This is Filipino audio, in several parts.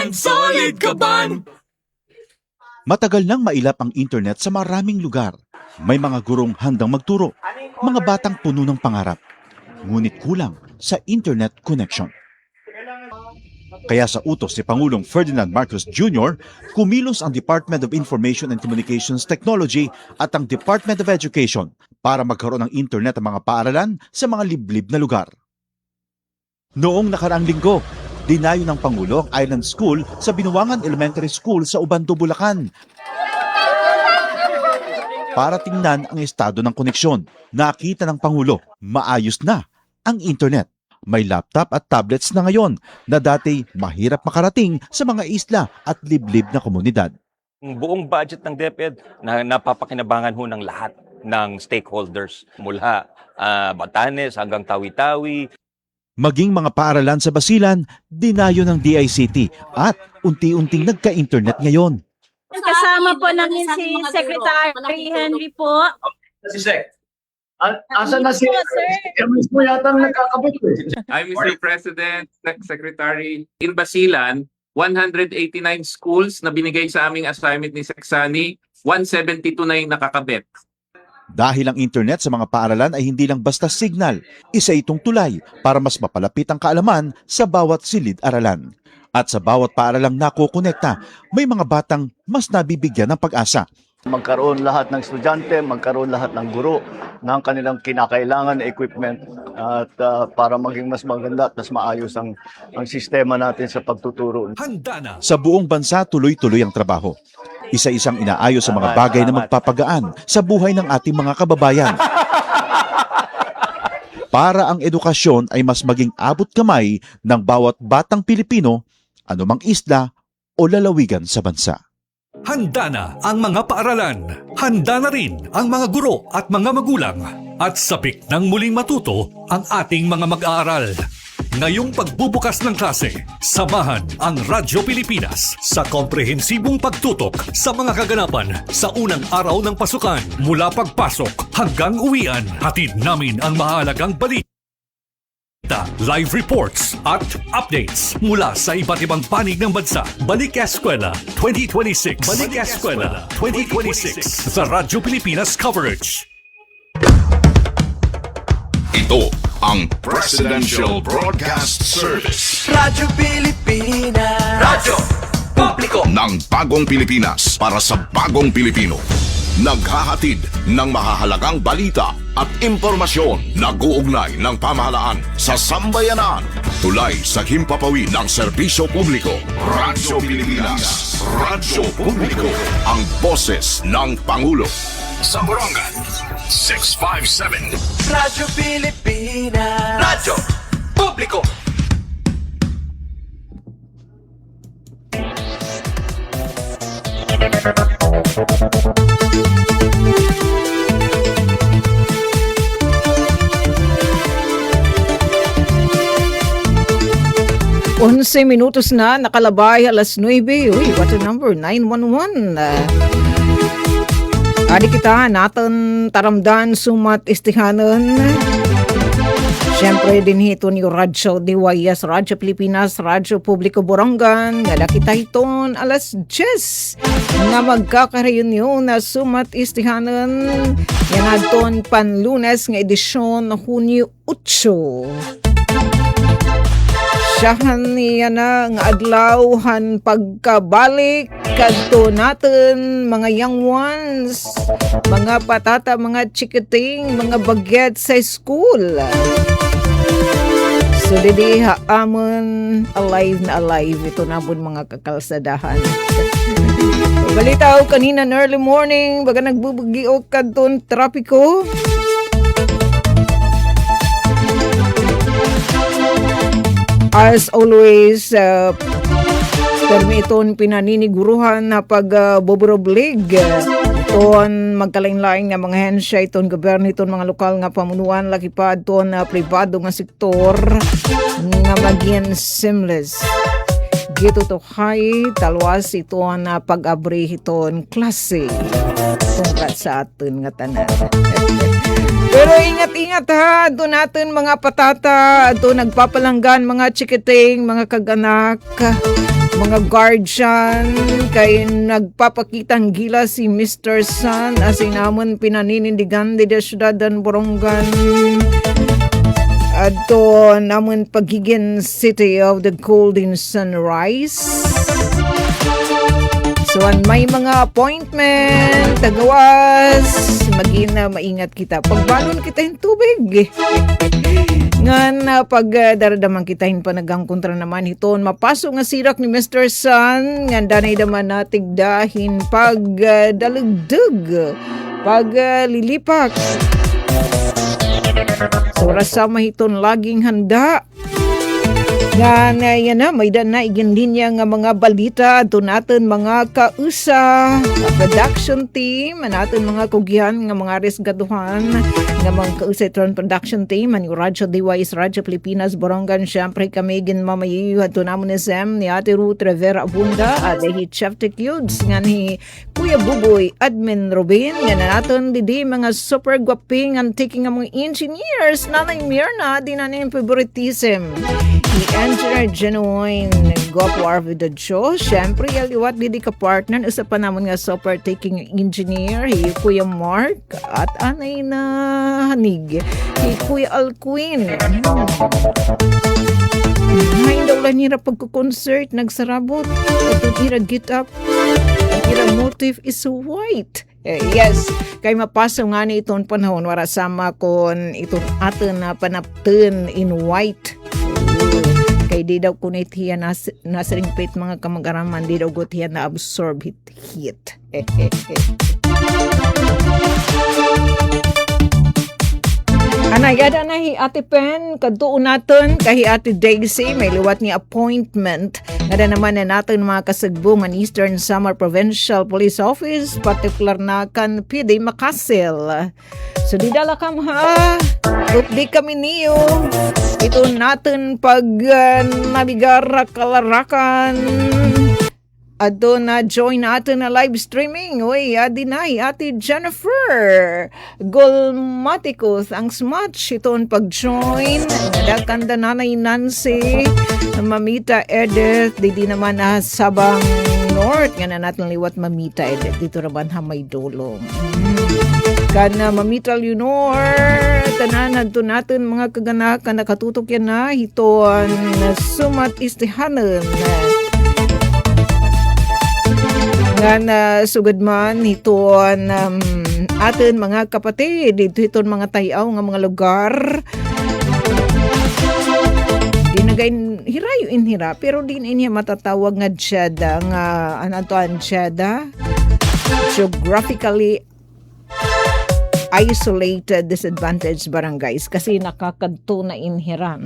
Kaban, solid kaban! Matagal nang mailap ang internet sa maraming lugar. May mga gurong handang magturo, mga batang puno ng pangarap. Ngunit kulang sa internet connection. Kaya sa utos si Pangulong Ferdinand Marcos Jr., kumilos ang Department of Information and Communications Technology at ang Department of Education para magkaroon ng internet ang mga paaralan sa mga liblib na lugar. Noong nakaraang linggo, dinayo ng Pangulo ang Island School sa Binuangan Elementary School sa Ubando, Bulacan para tingnan ang estado ng koneksyon. Nakita ng Pangulo, maayos na ang internet. May laptop at tablets na ngayon na dati mahirap makarating sa mga isla at liblib na komunidad. Ang buong budget ng DepEd na napapakinabangan ho ng lahat ng stakeholders mula Batanes hanggang Tawi-Tawi. Maging mga paaralan sa Basilan, dinayo ng DICT at unti-unting nagka-internet ngayon. Kasama po namin si Secretary Henry po. Si Sec. Asan na si mismo yata nagkakabit eh. I'm Mr. President, Secretary. In Basilan, 189 schools na binigay sa aming assignment ni Seksani, 172 na yung nakakabit. Dahil ang internet sa mga paaralan ay hindi lang basta signal, isa itong tulay para mas mapalapit ang kaalaman sa bawat silid-aralan. At sa bawat paaralang nakukonekta, may mga batang mas nabibigyan ng pag-asa. Magkaroon lahat ng estudyante, magkaroon lahat ng guro ng kanilang kinakailangan na equipment at para maging mas maganda at mas maayos ang sistema natin sa pagtuturo. Sa buong bansa, tuloy-tuloy ang trabaho. Isa-isang inaayos sa mga bagay na magpapagaan sa buhay ng ating mga kababayan. Para ang edukasyon ay mas maging abot kamay ng bawat batang Pilipino, anumang isla o lalawigan sa bansa. Handa na ang mga paaralan. Handa na rin ang mga guro at mga magulang. At sabik ng muling matuto ang ating mga mag-aaral. Ngayong pagbubukas ng klase, samahan ang Radyo Pilipinas sa komprehensibong pagtutok sa mga kaganapan sa unang araw ng pasukan mula pagpasok hanggang uwian. Hatid namin ang mahalagang balita, live reports at updates mula sa iba't ibang panig ng bansa. Balik Eskwela 2026. Balik Eskwela 2026. Sa Radyo Pilipinas coverage. Ito ang Presidential Broadcast Service. Radyo Pilipinas. Radyo Publiko Ng bagong Pilipinas para sa bagong Pilipino. Naghahatid ng mahahalagang balita at impormasyon na guugnay ng pamahalaan sa sambayanan. Tulay sa himpapawid ng serbisyo publiko. Radyo Pilipinas. Radyo Publiko. Ang boses ng Pangulo. Sa Borongan, 657. Radyo Pilipinas. Radyo Publiko. Onse minutos na, nakalabay alas 9. Uy, what a number? 911. Adi kita natin taramdan sumat istihanan. Siyempre din hito ni Radyo Diwayas, Radyo Pilipinas, Radyo Publiko Borongan. Ngala kita hiton alas 10 na magkakareunion na sumat istihanan. Yan adton panlunes nga edisyon na Hunyo 8. Siyahan niya na nga adlawhan pagkabalik kadto natin mga young ones, mga patata, mga chikiting, mga baget sa school. So didi haamon alive na alive ito na po mga kakalsadahan. Balita ko kanina na early morning baga nagbubagi o kadton trapiko. As always, permiton pinaniniguruhan na pag-boboroblig. Iton magkalain-laing nga mga hensya, iton gobyerno, iton mga lokal nga pamunuan, laki pa iton pribado nga sektor nga maging seamless. Gito to hay, talwas iton pag-abri iton klase. Tungkat sa atin nga tanan. Pero ingat-ingat ha, doon natin mga patata, doon nagpapalanggan mga chikiting, mga kaganak, mga guardian, kay nagpapakitang gila si Mr. Sun, asinamon pinaninindigan di syudad dan Borongan. Ato naman pagiging City of the Golden Sunrise. So, may mga appointment, tagawas, maging maingat kita. Pagbalon kita yung tubig. Nga pag daradaman kita yung panagang kontra naman ito, mapasok nga sirak ni Mr. Sun, nga danay naman natigdahin pag dalagdag, pag lilipak. So, rasama iton laging handa. Yan na, may dan na igin linya nga mga balita ito natin mga kausa, production team, natin mga kugihan nga mga resgaduhan nga mga kausa ito production team, ang Radyo DYS, Radyo Pilipinas, Borongan, syempre kami gin mamayiyo ito naman ni Sam, ni Ate Ruth Rivera Abunda, at ni Chef Tecudes, nga ni Kuya Buboy, Admin Robin, nga na natin didi mga super guwaping antiking nga mga engineers, Nanay Mirna, di na yung favoritism. Engineer Genuine Gopo Arvido Joe. Siyempre, aliwat didi ka partner. Isa pa naman nga super taking engineer. Hi Kuya Mark at anay na hanig. Hi Kuya Alquin. Ngayon daw lang nira pagkukonsert. Nagsarabot. At ira get up. At ira motive is white. Yes, kay mapaso nga ni itong panahon. Wara sama kon itong atin na panapten in white. Kay di daw kunit hiya nasaringpit mga kamag-araman, di daw gut hiya na absorb heat. Anayada na hi Ate Pen, kaduon natin kay Ate Daisy, may liwat ni appointment. Nada naman na natin mga kasagbungan Eastern Samar Provincial Police Office, particular na kan PD Makasil. So di dala kam ha, updi kami niyo. Ito natin pag nabigar kalarakan. Ado na join natin na live streaming. Uy, adi na, Ate Jennifer Golmaticos, ang smatch itoon pag-join. Nadakanda nanay Nancy, Mamita Edith, di naman na Sabang North. Nga na natin liwat Mamita Edith, dito naman Hamay Dolong. Kana Mamita Leonor, tanan to natin mga kaganakan, nakatutok yan na, itoon sumat istihanan. Nga na sugad man ito atin mga kapatid dito iton mga tayaw nga mga lugar di nagayin hirayo inhira pero din inya matatawag nga diyada nga ano ang diyada geographically isolated disadvantaged barangays kasi nakakadto na inhira.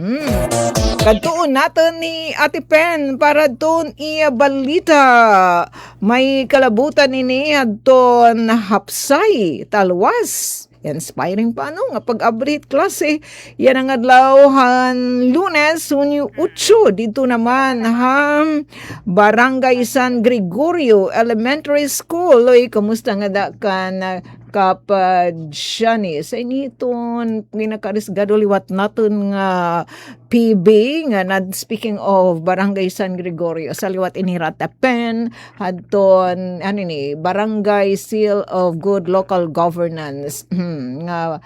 Kadtoon natin ni Ate Pen para doon iya balita. May kalabutan ini adton hapsay talwas. Inspiring pa ano nga pag-abrit klase. Yan ang adlawhan Lunes, Hunyo 8. Dito naman Barangay San Gregorio Elementary School. Oy, kamusta nga da ka na kapadyani sa initon ginakarisgado liwat natin nga PB nga speaking of Barangay San Gregorio sa liwat inirata pen hadton ni Barangay Seal of Good Local Governance nga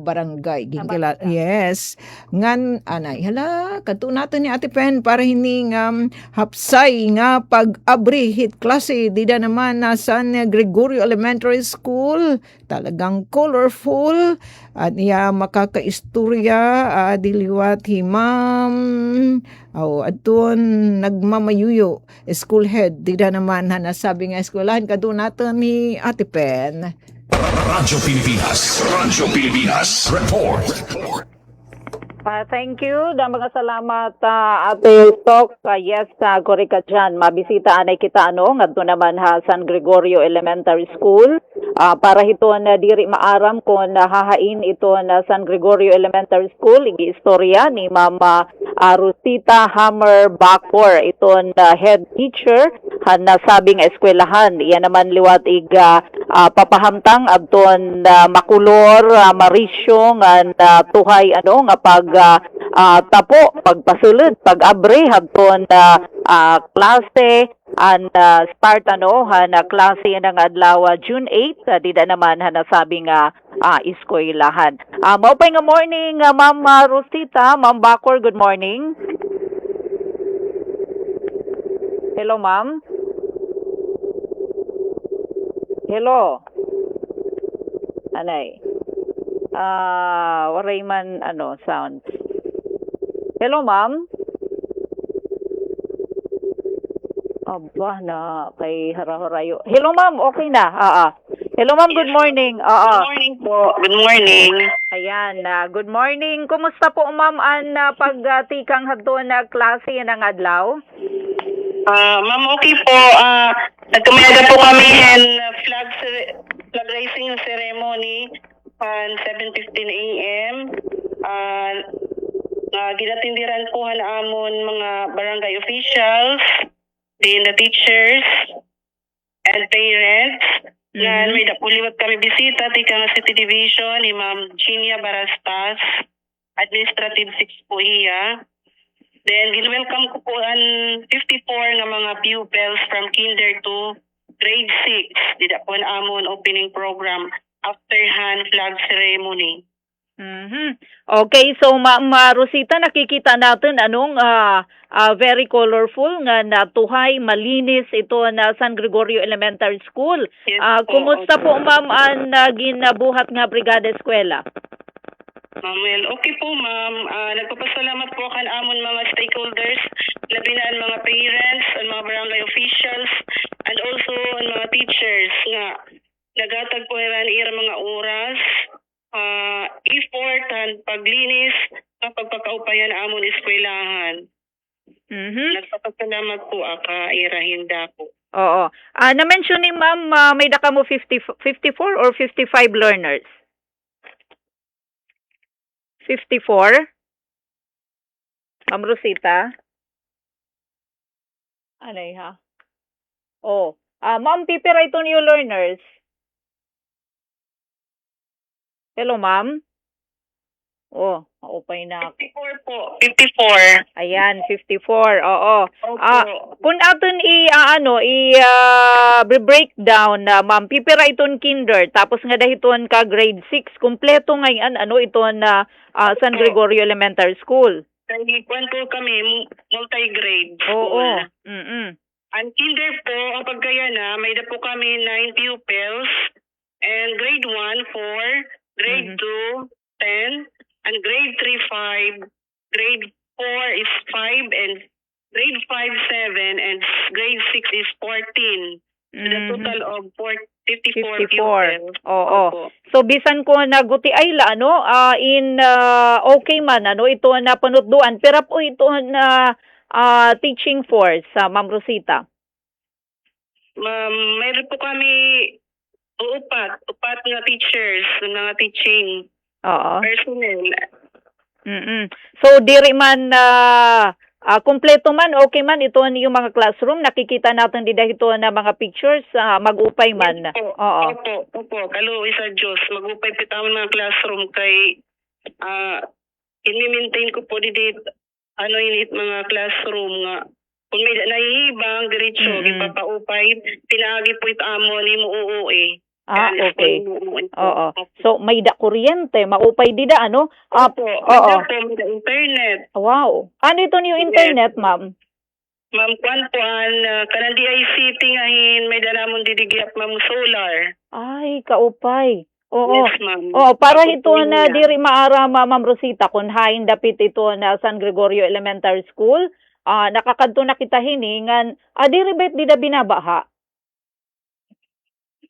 barangay gingkila yes ngan anay hala kadto natin ni Ate Pen para hini nga hapsay nga pag-abri hit klase dida naman na San Gregorio Elementary School talagang colorful at iya makakaistorya diliwat himam adton nagmamayuyo school head dida naman nasabi nga eskwelahan kadto natin ni Ate Pen. Radyo Pilipinas Report. Thank you. Mga salamat Ate Tok. Yes, kori ka dyan. Mabisita anay kita ngadto naman San Gregorio Elementary School. Para hiton diri maaram kon hahain ito San Gregorio Elementary School. Igi istorya ni Mama Rosita Hammer Bacor. Iton head teacher nasabi nga eskwelahan. Iyan naman liwat iga papahamtang adton makulor marisyo nga tuhay nga pag tapo pagpasulod pag-abre hadton klase start klase ng adlaw June 8 dida naman nasabi nga eskwelahan. Mao pay nga morning Ma'am Rosita, Ma'am Bacor, good morning. Hello, ma'am. Hello. Anay. Waray man sound. Hello, ma'am. Aba na kay haraharayo. Hello, ma'am. Okay na. Hello, ma'am. Good morning. Good morning po. Good morning. Ayan, good morning. Kumusta po, ma'am, ang pagtikang hadto na klase ng adlaw? Ma'am, okay po. Nagkumayaga po kami in flag raising ceremony on 7:15 a.m. Ginatindiran po amon mga barangay officials, then the teachers, and parents. Yan, may napuliwat kami bisita, tika nga City Division, ni Ma'am Ginia Barastas, Administrative 6 po iya. Then, welcome ko po ang 54 nga mga pupils from kinder to grade 6. Dida po ang amon opening program after hand flag ceremony. Okay, so Ma'am Rosita, nakikita natin very colorful nga natuhay, malinis ito na San Gregorio Elementary School. Yes, kumusta po, ma'am, ang ginabuhat nga Brigada Eskwela? Ma'am, well, okay po, ma'am. Nagpapasalamat po kan amon mga stakeholders, labi na ang mga parents, ang mga barangay officials, and also ang mga teachers nga nagatag po ira mga oras, effort, and paglinis, ang pagpakaupayan amon eskwelahan. Nagpapasalamat po irahinda po. Oo. Na-mention ni ma'am, may daka mo 54 or 55 learners? 54? Ma'am Rosita? Anay ha? Oh. Ma'am, pipira ito new learners. Hello, ma'am? Oh, maupay na. 54 po. 54. Ayan, 54. Oo. Opo. Kung aton breakdown na ma'am, pipira iton kinder, tapos nga dahiton ka grade 6, kumpleto ngayon iton na San Gregorio Elementary School. Kaya po kami, multi-grade. Oo. Ang kinder po, ang pagkaya na, may da po kami 9 pupils, and grade 1, 4, grade 2, 10, and grade 3, 5, grade 4 is 5, and grade 5, 7, and grade 6 is 14. So the total of 54 pupils. Oo. Opo. So bisan ko naguti ay okay man ito na panutduan, pero po ito na teaching force sa Ma'am Rosita. Mayroon po kami upat nga teachers, mga teaching personnel. So diri man kumpleto man, okay man ito yung mga classroom, nakikita natin dito na mga pictures, mag-upay man. Opo. Kalo isa Diyos, mag-upay pitawan mga classroom kay ini-maintain ko po dito mga classroom nga. Kung may nahihibang, diretso, ipapaupay, pinaagi po itamon, ni mo uuwi. Okay. Oo. So, may da kuryente, maupay dida, Opo. May da internet. Wow. Ano ito yung internet, ma'am? Ma'am, kuan po, kanang DICT ngahin, may dalamon didigyap, ma'am, solar. Ay, kaupay. Oo. Yes, ma'am. Para ito na diri maara, Ma'am Rosita, kung hain dapit ito na San Gregorio Elementary School, nakakadto na kita hiningan, diri bet dida binabaha?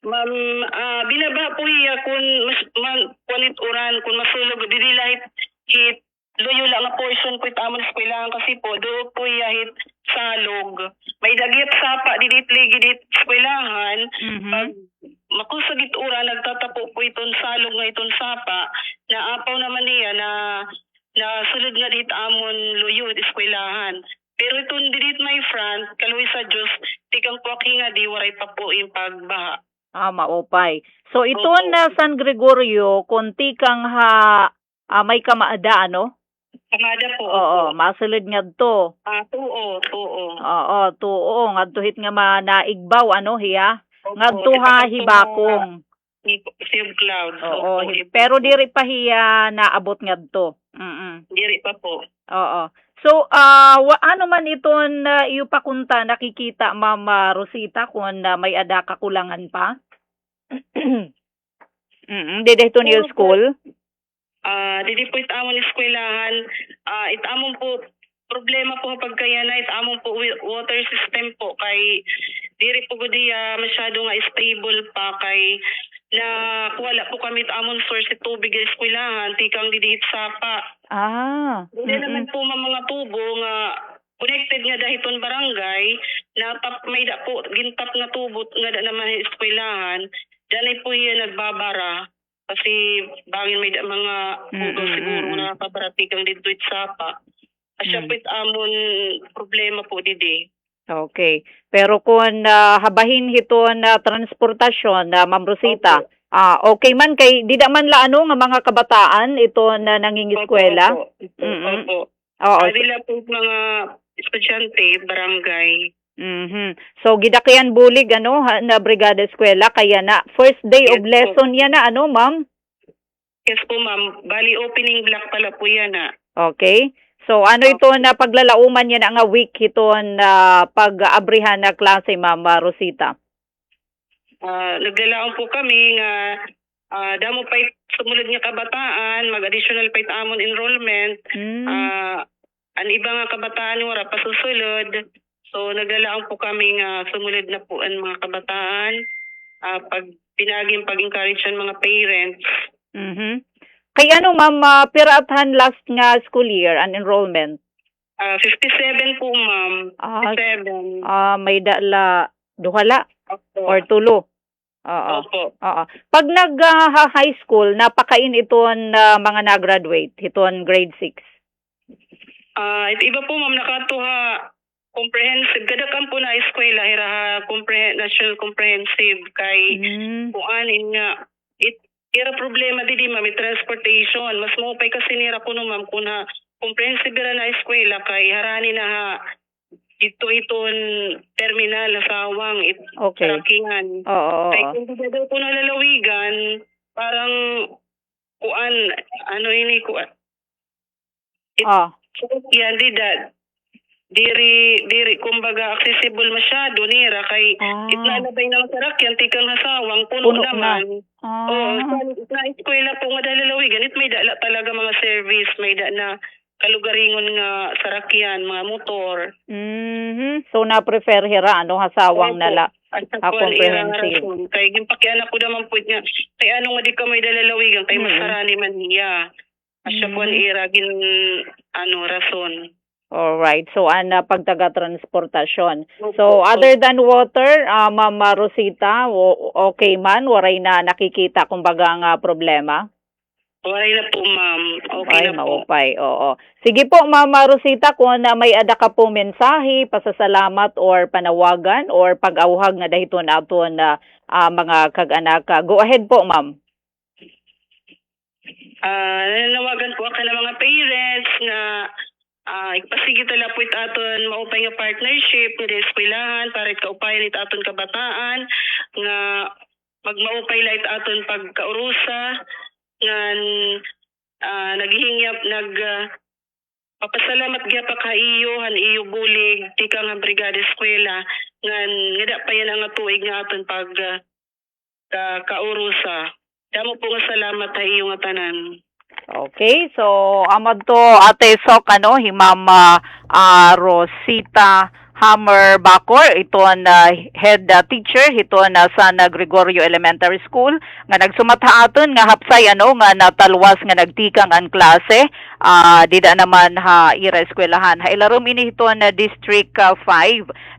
Ma'am, binaba po iya kung kulit uran, kung masulog, dili lahit hit, luyo lang na portion po itamon eskwelahan kasi po, doon po iya hit salog. May dagyat sapa, didit ligidit eskwelahan, pag makusagit uran, nagtatapo po itong salog nga itong sapa, na apaw naman niya na sulod nga dit amon luyo it eskwelahan. Pero itong didit my friend, kaluwi sa Diyos, tikang po nga di waray pa po yung pagbaha. Maupay. So ito Opo. na San Gregorio, kunti kang may kamaada, ano? Kamada po. Oo, masulod nga to. Tuo. Oo, tuo. Ngadtuhit nga naigbaw, ano, hiya? Opo, Ngadtuha ito hibakong. Silk Cloud. Oo, Opo, pero diri pa hiya naabot ngadto. Diri pa po. Oo. So, ano man iton iyo pakunta nakikita Ma'am Rosita kung may ada kakulangan pa? Dede ito niyo school? Didi po itamon eskwelahan. Itamon po problema po pagkaya na itamon po water system po kay diri po gudi masyado nga stable pa kay na wala po kami amon source tubig sa eskwelahan tikang didi sapa. Hindi naman po mga tubo nga connected nga dahiton barangay na may da po gintap nga tubo nga da naman sa eskwelahan danay po yan nagbabara kasi bangin may mga tubo siguro na kabaratikang dito sapa. Asya po amon problema po didi. Okay. Pero kung habahin hito na transportasyon na Ma'am Rosita, okay man kay di man la ano nga mga kabataan ito na nangingiskwela. Opo. Oo. Dila po mga estudyante barangay. So gidakyan bulig ano na brigada eskwela kaya na first day of Yes, lesson yan na ano Ma'am? Yes po ma'am. Bali opening block pala po yan Okay. So ano ito na paglalauman niya na nga week ito na pag-abrihan na klase Ma'am Rosita? Naglalaon po kami nga damo pa sumulod nga kabataan, mag-additional pa amon enrollment. Ang iba nga kabataan wala pa susulod. So naglalaon po kami nga sumulod na po ang mga kabataan. Pag pinaging pag-encourage ang mga parents. Kaya ano Ma'am, piratan last nga school year ang enrollment? 57 po ma'am. 57. May dala duhala or tulo. Oo. Opo. Oo. Pag nag-high school, napakain iton mga na-graduate, iton grade 6. Iba po ma'am nakatuha comprehensive gadakan po na eskwela hiraha national comprehensive kay kuanin nga ira problema didi ma'am transportation mas mo pay kasi nira kuno ma'am kuna comprehensive na eskwela kay harani na iton terminal na sawang Sarakihan. Oo. Kay kung daw ko nalalawigan parang kuan ano ini kuan yan diri kumbaga accessible masyado nira kay itlalabay ng sarakyan tikang hasawang puno naman. Sa eskwela po nga dalalawigan it may dala talaga mga service may da na kalugaringon nga sarakyan mga motor. So na-prefer hira ano hasawang nala comprehensive. Kay gimpakyan ako naman po niya kay ano nga di ka may dalalawigan kay masarani man niya. Asya po ira gin rason. Alright. So, pagtaga-transportasyon. So, other than water, Ma'am Rosita, okay man? Waray na nakikita kumbaga nga problema? Waray na po, ma'am. Okay na po. Maupay. Oo. Sige po, Ma'am Rosita, kung may ada ka po mensahe, pasasalamat or panawagan or pag-auhag nga dahiton aton na mga kag-anak. Go ahead po, Ma'am. Nanawagan po ako ng mga parents na ipasige tala po aton maupay nga partnership nga eskwelahan para kaupayan it aton kabataan nga magmaupay light aton pagkaurusa nga naghihingyap papasalamat gyapa ka iyo bulig tika nga brigada eskwela nga ngada pa yan ang tuig nga aton pag kaurusa. Damo po nga salamat sa iyo nga tanan. Okay, so amad to Ate Sok Ma'am Rosita Hammer Bacor, ito head teacher ito na San Gregorio Elementary School nga nagsumatha aton nga hapsay nga natalwas nga nagtikang ang klase dida naman ha ira eskwelahan. Ha ilarom ini hiton na District 5.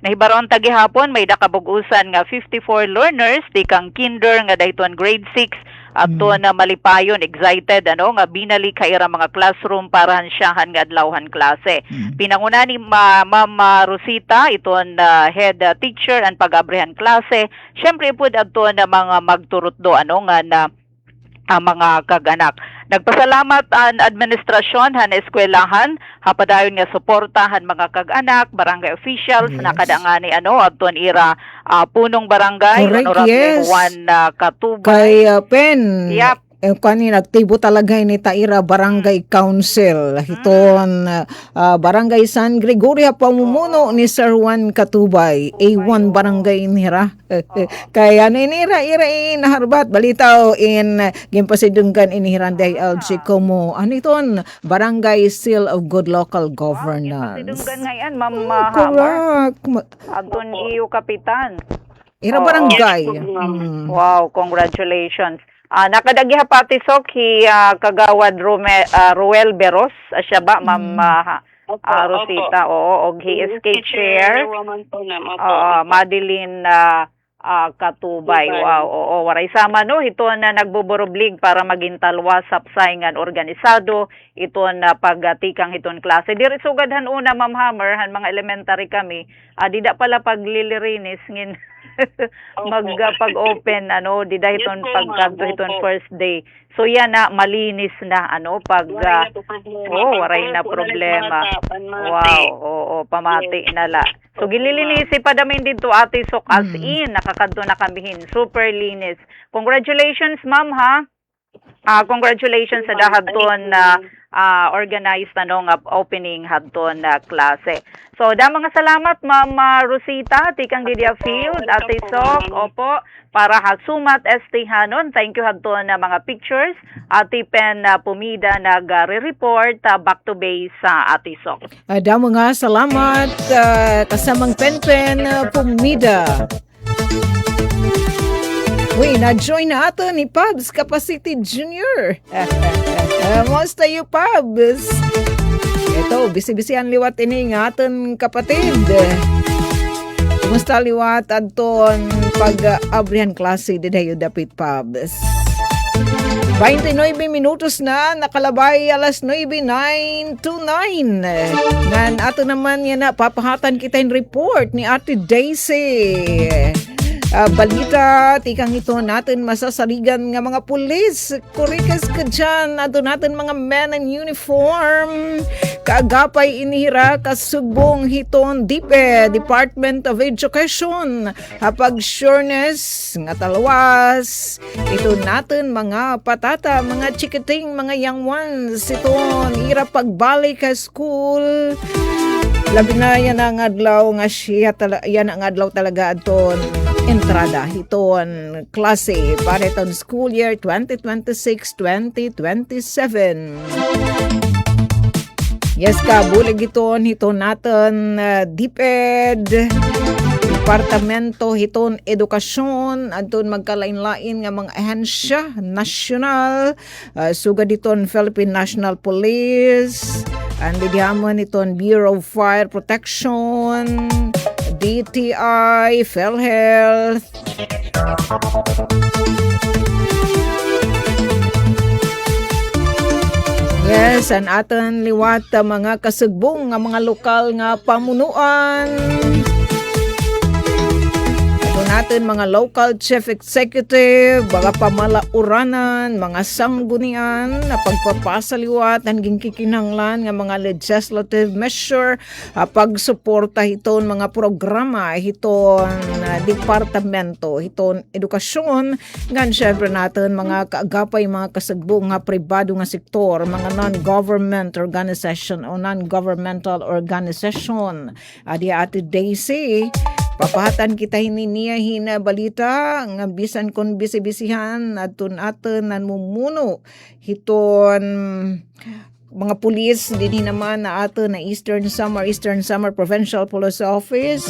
Nahibaron tagihapon may dakabugusan nga 54 learners di kang kinder nga dayton grade 6 ato na malipayon excited nga binalik ka ira mga classroom para hansyahan nga adlawhan klase. Pinanguna ni Ma'am Rosita iton head teacher and pag-abrihan klase. Syempre pud adto na mga magturot do nga na mga kaganak. Nagpasalamat ang administrasyon han eskwelahan hapadayon nga suportahan mga kag-anak, barangay officials nakadangani adton ira punong barangay Correct, Honorable yes. Juan Katubay. Kay Pen, Yep. kanina aktibo talaga ni Taira Barangay Council. Hiton Barangay San Gregorio pamumuno ni Sir Juan Katubay. A1 Barangay nira. Kaya nira naharbat balitaw in gimpasidunggan inihiranday LG como iton Barangay Seal of Good Local Governance. Pasidunggan ngayon, Ma'am Hammer. Correct. Adton iyo kapitan. Ira Oo. barangay. Yes, ma'am. Wow, congratulations. Nakadagi hapatisok kagawad Ruel Beros siya ba Ma'am Rosita oo og he is chair Madeline Katubay. Wow, oo, waray sama ito na nagbuburublig para maging talwa sa saingan organisado ito na pagtikang iton klase. Diri sugadhan una Ma'am Hammer han mga elementary kami dida pala paglilirinis ngin pag-open dida iton pagkagto iton first day. So yan na malinis na pag waray na problema. Wow, oo, pamati na la. So gililinisi pa damin dito ate sok as in nakakadto na kamihin. Super linis. Congratulations ma'am ha. Congratulations sa dahadton na organized nga opening hadton na klase. So da mga salamat Ma'am Rosita tikang Didia Field Ate Sok opo para hasumat estihanon. Thank you hadton na mga pictures. Ate Pen Pumida nag-report back to base sa Ate Sok. Da mga salamat kasamang Pen Pumida. Uy, na-join na ato ni Pabs Capacity Junior. Musta you, Pabs? Ito, bisi-bisihan liwat ini nga aton kapatid. Kumusta liwat adton pag-abrihan klase didayo dapit, Pabs? 29 minutos na, nakalabay alas 9:09 to 9. Ngan ato naman yan na, papahatan kita yung report ni Ate Daisy. Balita, tikang ito natin masasaligan nga mga pulis. Kurikas ka dyan, ato natin mga men in uniform. Kaagapay inihira kasugbong hiton DIPE, Department of Education. Hapag sureness, nga talawas. Ito natin mga patata, mga chikiting, mga young ones. Iton, ira pagbalik ka school. Labi na yan ang adlaw nga siya, yan ang adlaw talaga aton entrada hiton klase para itong school year 2026-2027. Yes ka, bulig hiton natin DepEd, Departamento hiton Edukasyon, adton magkalain-lain nga mga ahensya nasyonal, sugad hiton Philippine National Police, and dihamon iton Bureau of Fire Protection, DTI, PhilHealth. Yes, an aton liwat mga kasugbong nga mga lokal nga pamunuan. Natin mga local chief executive, mga pamalauranan, mga sanggunian na pagpapasaliwat hanggang kikinanglan ng mga legislative measure, pagsuporta hiton mga programa hiton departamento hiton edukasyon ngan syempre natin mga kaagapay mga kasagbong nga pribado nga sektor, mga non-government organization o non-governmental organization. Adi Ate Daisy, papahatan kita niya hina balita nga bisan kon bisi-bisihan aton nan mumuno hiton mga pulis din naman na ato na Eastern Samar Provincial Police Office.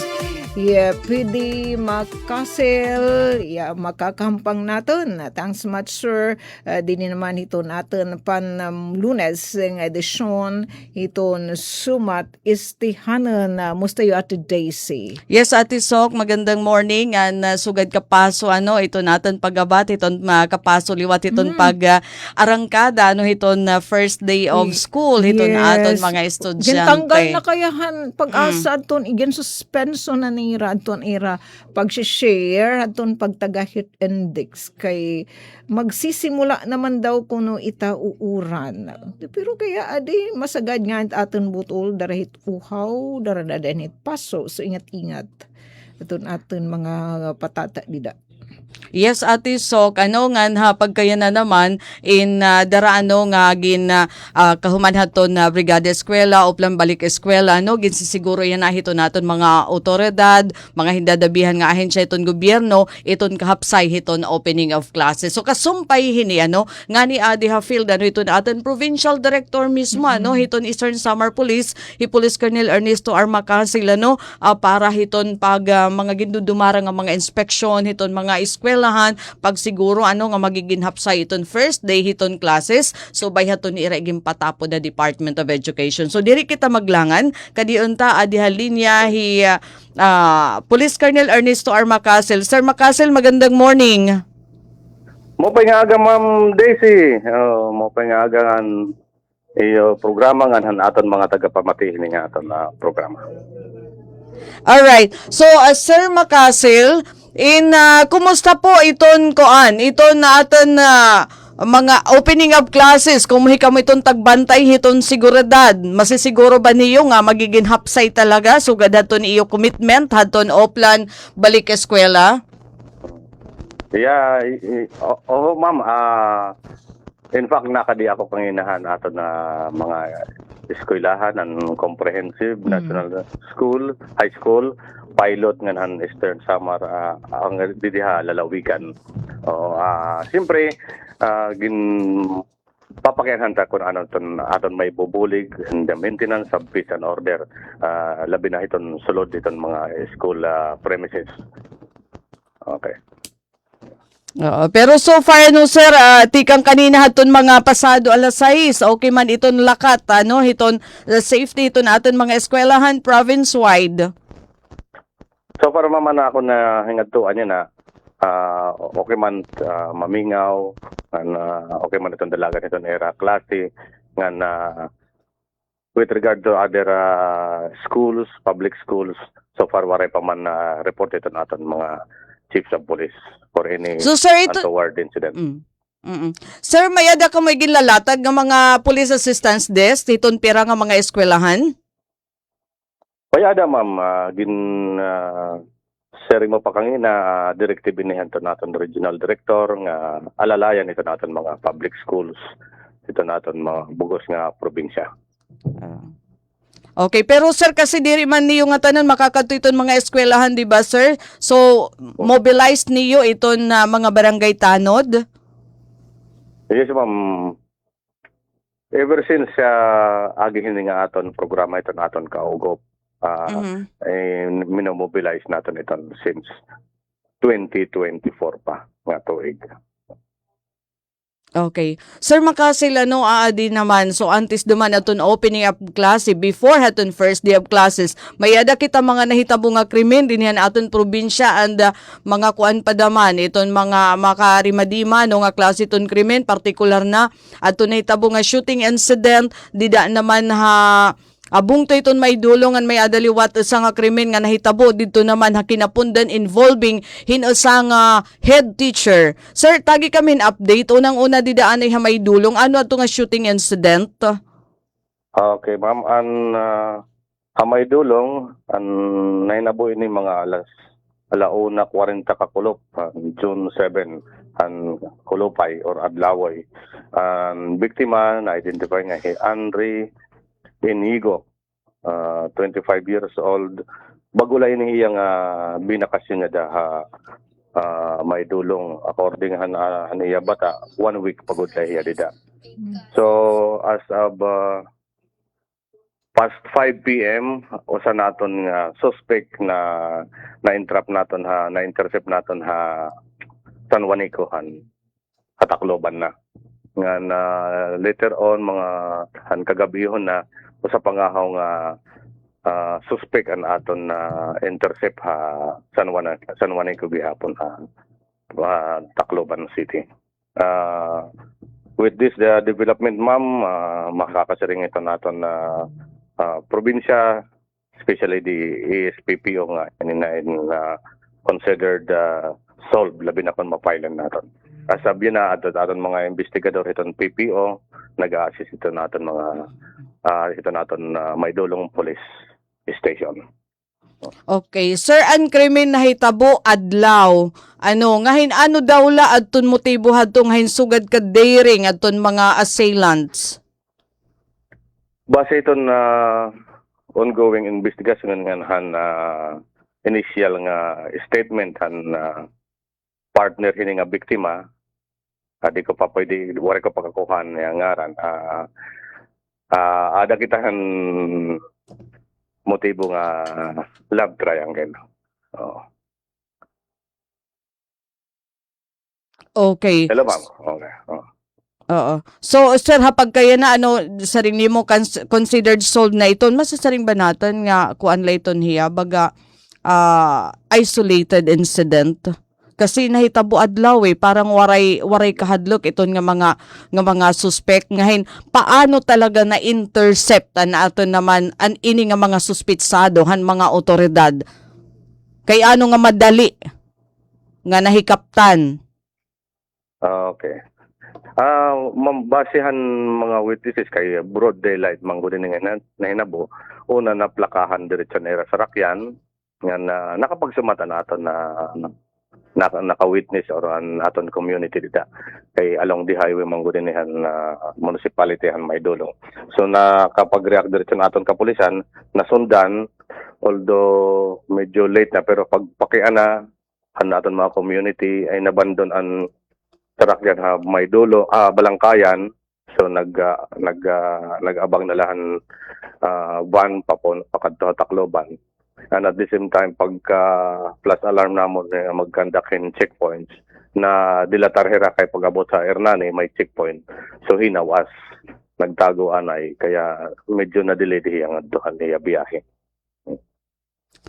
pwede makasel, makakampang natin. Thanks much, sir. Din naman ito natin pan Lunes ng edisyon iton sumat istihanan. Mustayo at Daisy. Yes, Ate Sok, magandang morning. Sugad kapaso, ito natin pagabat, iton kapaso liwat, iton arangkada, iton first day of school, iton aton mga estudyante. Gintanggal na kayahan pag-asa aton, igen suspenso na nira aton era pag-share aton pagtaga-hit index kay magsisimula naman daw kuno itauuran. Pero kaya adi masagad nga aton butol darahit uhaw, daradadanit paso. So ingat-ingat aton mga patata dida. Yes, Ate Sok, nga pagkaya na naman in daraano nga gin kahumanhaton na brigada eskwela o plan balik eskwela, ginsisiguro yan hito naton mga otoridad, mga hindadabihan nga ahensya iton gobyerno, iton kahapsay hiton opening of classes. So kasumpay hini nga ni Adi Hafield hiton aton provincial director mismo hiton Eastern Samar Police, Police Colonel Ernesto Armacasil para hiton pag mga gindudumara nga mga inspeksyon hiton mga eskwelahan pag siguro nga magiging hapsay iton first day hiton classes, so by haton ira patapod na Department of Education. So diri kita maglangan kadiunta adi halinya Police Colonel Ernesto Armacasil. Sir Macasil, magandang morning. Mo pa nga aga Ma'am Daisy, mo pa nga aga iyo programa nga aton mga tagapamati nga aton na programa. All right. So Sir Macasil, kumusta po iton aton mga opening of classes, kung mahikam itong tagbantay hiton seguridad, masisiguro ba niyo nga magiging hapsay talaga sugad haton iyo commitment haton oplan balik eskwela? Yeah, ma'am, in fact nakadi ako panginahan aton na mga eskwelahan ng comprehensive national school, high school, pilot nga ng Eastern Samar ang didiha lalawigan. Siyempre gin papakyahan ta kung aton may bubulig and the maintenance of peace and order, labi na iton sulod iton mga school premises. Okay. Pero so far sir, tikang kanina haton mga pasado alas 6, okay man iton lakat hiton safety iton aton mga eskwelahan province wide. So para maman ako na hingadtuan niya na okay man mamingaw okay man itong dalagan itong era klase nga na with regard to other schools, public schools, so far waray pa man report ito natin mga chiefs of police for any untoward incident. Sir, mayada ka may ginlalatag ng mga police assistance desk iton pira nga mga eskwelahan? Payada ma'am, sharing mo pa kangina, directive inihan to natin regional director nga alalayan ito natin mga public schools, ito natin mga bugos nga probinsya. Okay, pero sir kasi diri man niyo nga tanan makakadto iton mga eskwelahan, di ba sir? So mobilized niyo iton mga barangay tanod? Yes ma'am. Ever since agihin nga aton programa iton aton kaugop, minomobilize natin ito since 2024 pa nga tuig. Okay. Sir Macasil, aadi naman, so antes duman aton opening up klase, before haton first day of classes, mayada kita mga nahitabo nga krimen dinhan aton probinsya and mga kuan pa daman, iton mga makarimadima nga klase ton krimen, partikular na aton nahitabo nga shooting incident, dida naman abung to iton may dulongan may adaliwat sa nga krimen nga nahitabo dito naman kinapundan involving hinusa nga head teacher. Sir, tagi kami update unang-una didaan ay may dulong ano ato nga shooting incident? Okay, ma'am, may dulong nainabo ini mga alauna 40 ka kulop, June 7 ang kulupay or adlaway. Biktima na identify nga Andre Inigo, 25 years old. Bagulay ni iyang binakasyon niya may dulong according niya bata 1 week pagod siya dida. So as of past 5 p.m. usa naton nga suspect na entrap naton ha na intercept naton ha San Juanico Tacloban na nga na later on mga kagabihon na usa pangahaw nga suspect an aton na intercept ha San Juanico gihapon ha Tacloban City. With this development, ma'am, makakasiring ito naton na probinsya, especially the ASPPO nga considered solved labi na kon mapailan naton. Sabi na aton mga investigador iton PPO nag-assist ito naton mga may dulong police station. Okay, sir, ang krimen nahitabo adlaw. Ngahin ano daw la adton motibo hadtong hinsugad ka daring adton mga assailants? Base iton ongoing investigation nga initial nga statement partner hini nga biktima, di ko pa pwede wala ko pagkakuhan nga ngaran. Ada kitahan motibo nga love triangle. Okay. Hello, ma'am. Okay. Oo. So, sir, hapag kaya na sarili mo considered solved na iton, masasaring ba natin nga kuan la iton hiya baga isolated incident? Kasi nahitabo adlaw parang waray kahadlok iton nga mga suspect ngahin paano talaga na intercept na aton naman an ini nga mga suspitsado han mga otoridad kay ano nga madali nga nahikaptan. Okay. Basehan mga witnesses kay broad daylight mangguni nga nahinabo una na plakahan diretso na sa Rakyan nga nakapagsumata naton na naka-witness or an aton community dita kay along the highway manggunihan municipality han may dulong. So nakapag-react diretso na aton kapulisan nasundan although medyo late na pero pagpakian na naton mga community ay nabandon an tarakyan ha may dulo Balangkayan. So nag-abang na lahan van pakadto Tacloban. And at the same time, pagka plus alarm namon mag-conduct in checkpoints na dilatarhera kay pag-abot sa Hernani, may checkpoint. So hinawas, nagtago anay, kaya medyo na-delay ang aduhan niya biyahe.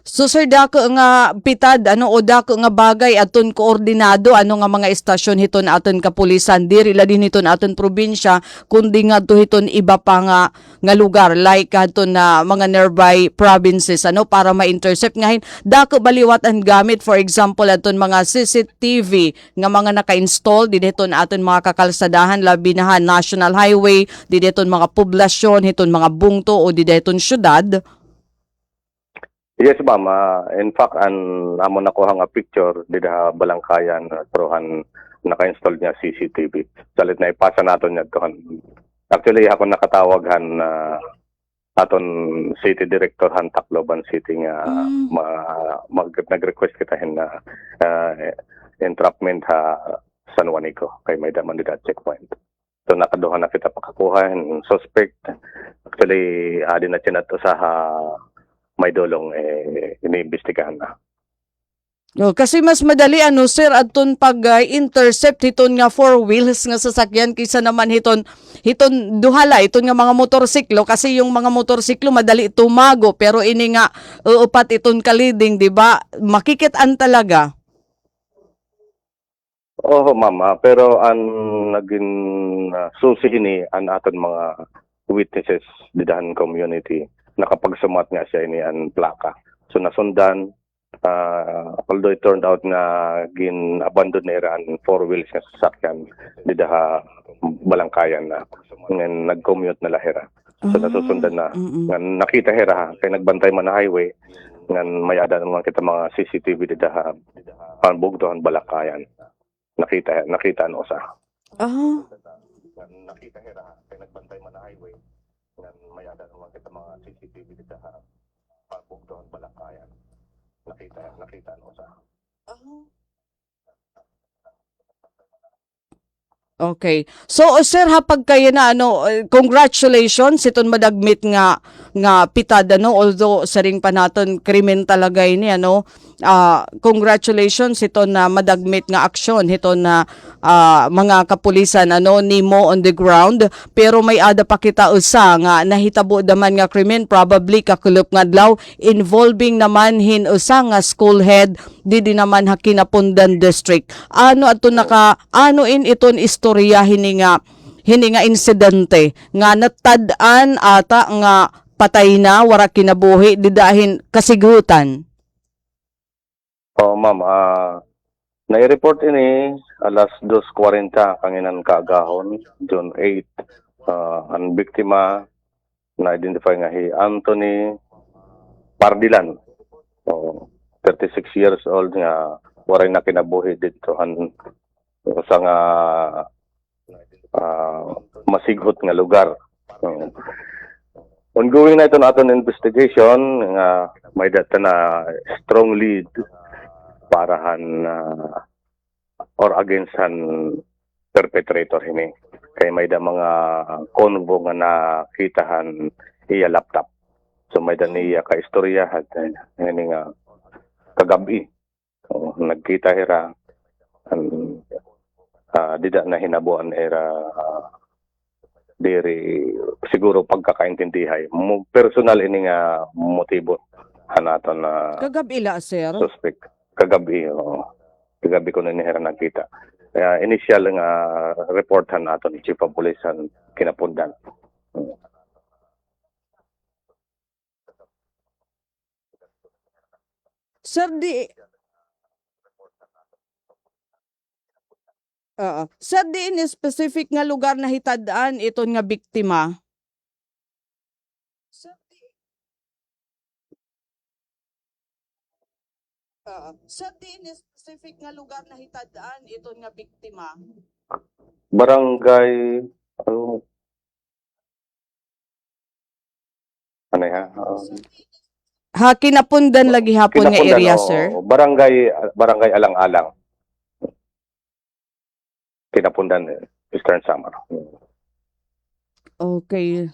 So sir, dako nga pitad o dako nga bagay aton koordinado nga mga estasyon hiton aton kapulisan diri la din hiton aton probinsya kundi nga to hiton iba pa nga lugar like aton na mga nearby provinces para ma-intercept ngahin dako baliwat ang gamit for example aton mga CCTV nga mga naka-install di hiton aton mga kakalsadahan labi na national highway di hiton mga poblasyon hiton mga bungto o di hiton syudad. Yes, ma'am. In fact, amon nakuha nga picture dida Balangkayan prohan naka-install niya CCTV. Salit na ipasa naton niya doon. Actually, ako nakatawaghan aton city director han Tacloban City nga nag-request kitahin na entrapment San Juanico kay may daman dida checkpoint. So nakaduha na kita pakakuha suspect. Actually, adi na chinat sa may dolong iniimbestigahan na. Kasi mas madali sir aton pag-intercept hiton nga four wheels nga sasakyan kaysa naman hiton duhala iton nga mga motorsiklo kasi yung mga motorsiklo madali tumago pero ini nga upat iton kaliding di ba makikitaan talaga. Oo, ma'am. Pero ang naging susi ini ang aton mga witnesses didahan community nakapagsumat nga siya ini ang plaka. So nasundan, although it turned out na gin-abandon na ang four wheels nga sasakyan di daha Balangkayan na nag-commute na lahira. So nasusundan na. Nakita hera kay nagbantay man na highway nga may ada naman kita mga CCTV di daha Bugdohan Balangkayan. Nakita ano sa. Nakita hera kay nagbantay man na highway may ada naman kita mga CCTV dito sa Bugdohan Balangkayan. Nakita ano sa. Okay. So sir hapag kayo na congratulations iton madagmit nga nga pitad ano, although sa ring pa naton krimen talaga ini ano. Congratulations ito na madagmit nga aksyon ito na mga kapulisan ano nimo on the ground, pero may ada pa kita usa nga nahitabo daman nga krimen probably kakulop nga adlaw involving naman hin usa nga school head di naman Hakinapundan district. Ano ato ano in iton istorya hini nga insidente nga natad-an ata nga patay na wara kinabuhi didahin kasigutan. Oh, ma'am, nai-report ini alas 2:40 kanginan kaagahon, June 8. Ang biktima na-identify nga si Anthony Pardilan. 36 years old nga waray na kinabuhi dito sa nga masighot nga lugar. Ongoing na ito natin investigation nga may data na strong lead parahan or against han perpetrator hini. Kay may da mga konvo nga nakitahan iya laptop. So may da niya ka istorya at hini nga kagabi. Nagkita hira dida na hinabuan era diri siguro pagkakaintindihay. Personal ini nga motibo hanaton na Kagabi la sir. suspect. Kagabi ko na nihira nakita. Initial nga reportan nato ni Chief of Police ang Kinapundan. Sir Sir di in specific nga lugar na hitad-an iton nga biktima. Sir di in specific nga lugar na hitad-an iton nga biktima. Barangay ano ya? Kinapundan lagi hapon nga Kinapundan, area sir. Barangay Alang-alang. Kinapundan, Eastern Samar. Okay.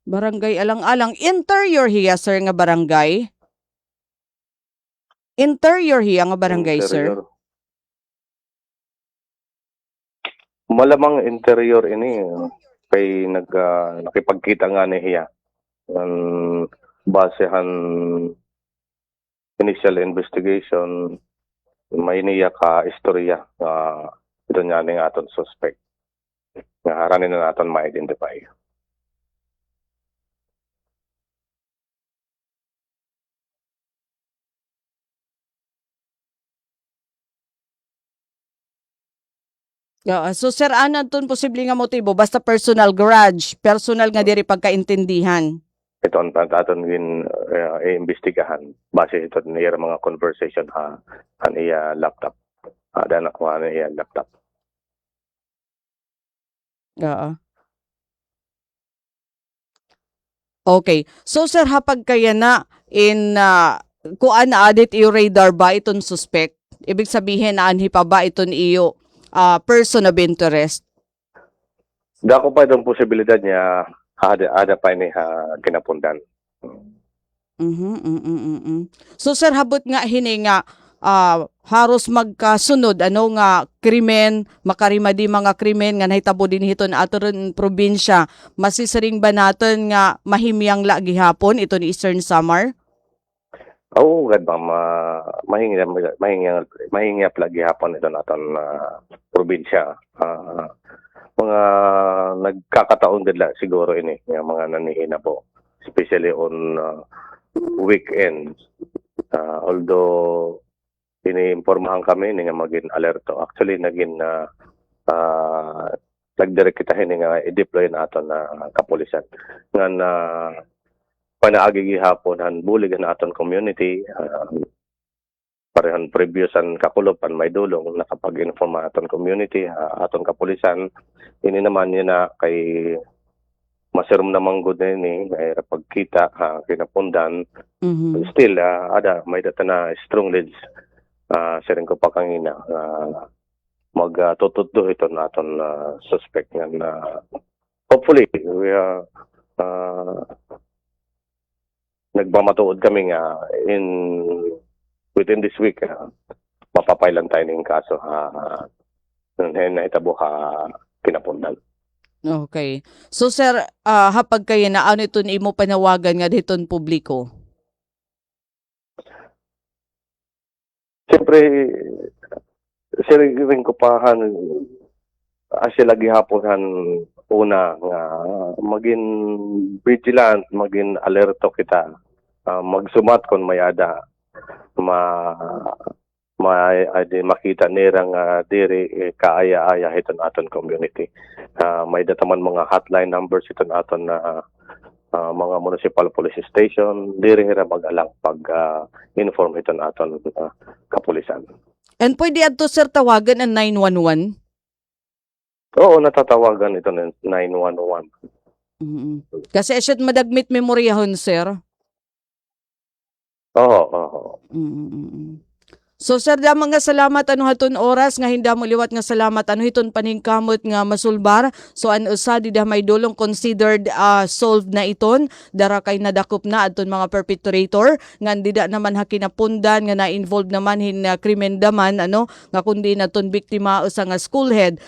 Barangay Alang-alang. Interior hiya, sir, nga barangay? Interior hiya nga barangay, sir? Interior. Malamang interior ini. Kay nakipagkita nga ni hiya. Basehan initial investigation, may niya ka istorya ito niya ng aton suspect. Nga haranin na natin ma-identify. So sir, anan ton posible nga motibo? Basta personal grudge, personal nga diri pagkaintindihan. Ito ang aton iimbestigahan. Base ito niya mga conversation ang iya laptop. Dahil nakuha na iya laptop. Okay. So sir, hapag kaya na in kuan na adit iyo radar ba iton suspect? Ibig sabihin na anhi pa ba iton iyo person of interest? Dako pa itong posibilidad niya ada pa ni Kinapundan. So sir, habot nga hini nga haros magkasunod ano nga krimen, makarimadi mga krimen nga nahitabo din hiton aton probinsya. Masisaring ba naton nga mahimyang la gihapon ito ni Eastern Samar? Oo, gad ba mahingya lagi hapon ito naton probinsya. Mga nagkakataon gad siguro ini nga mga nanihina po, especially on weekends. Although iniimpormahan kami nga maging alerto. Actually naging nagdirect kita nga i-deploy naton na kapulisan nga na panaagi gihapon han bulig na aton community parehan previous an kakulopan may dulong nakapag-inform aton community aton kapulisan ini naman yun na kay masirum namang good ni ay pagkita Kinapundan still ada may data na strong leads siring ko pa kangina magtutudto ito naton suspect nga na hopefully we are nagmamatuod kami nga within this week mapapailan tayo ng kaso na itabo pinapundan. Okay. So sir, hapag kayo na ano ito imo panawagan nga diton publiko? Siyempre, siring ko pahan sila gihaponan una nga maging vigilant, maging alerto kita, magsumat kon mayada makita nirang diri kaaya-aya hiton aton community. May dataman mga hotline numbers hiton aton na mga municipal police station diri hira mag-alang pag inform hiton aton kapulisan. And pwede adto sir tawagan ang 911? Oo, natatawagan ito ng 911. Kasi asyad madagmit memoryahon sir. Oo. So sir, da mga salamat ano haton oras nga hinda mo liwat nga salamat ano hiton paningkamot nga masulbar. So an usa di da may dulong considered solved na iton dara kay nadakop na adton mga perpetrator nga dida naman hakinapundan nga na-involved naman hin krimen daman ano nga kundi naton biktima usa nga school head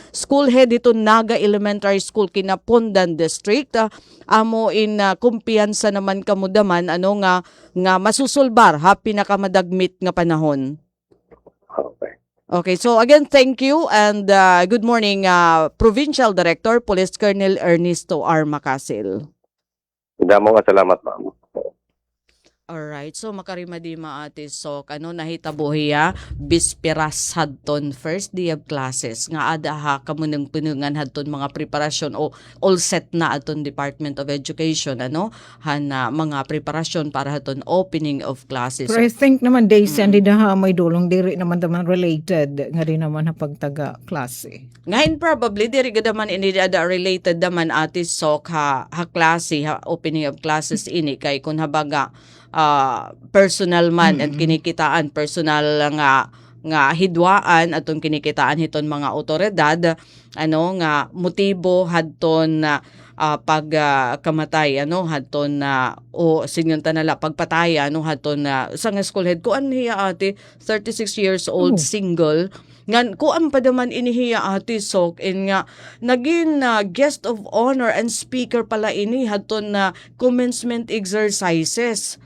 iton Naga Elementary School kinapundan district. Amo in kumpiyansa naman kamudaman ano nga masusulbar happy na kamadagmit nga panahon. Okay, so again, thank you and good morning, Provincial Director, Police Colonel Ernesto R. Macasil. Damo nga salamat, ma'am. Alright, so makarimadi maati sok nahitabuhiya bisperas hadton first day of classes nga adaha kamunang punungan hadton mga preparasyon o all set na aton Department of Education mga preparasyon para hadton opening of classes. Pero I think naman days hindi na may dulong diri naman related nga din naman na pagtaga klase. Ngayon probably diri gadaman ini ada related naman ati sok ha klase ha opening of classes ini kay kun habaga personal man at kinikitaan personal nga hidwaan atong kinikitaan hiton mga otoridad nga motibo hadton pagkamatay hadton o sinyon tanala pagpatay hadton sa school head kuan hiya ate 36 years old single ngan kuan pa daman inihiya ate sok nga naging guest of honor and speaker pala ini hadton commencement exercises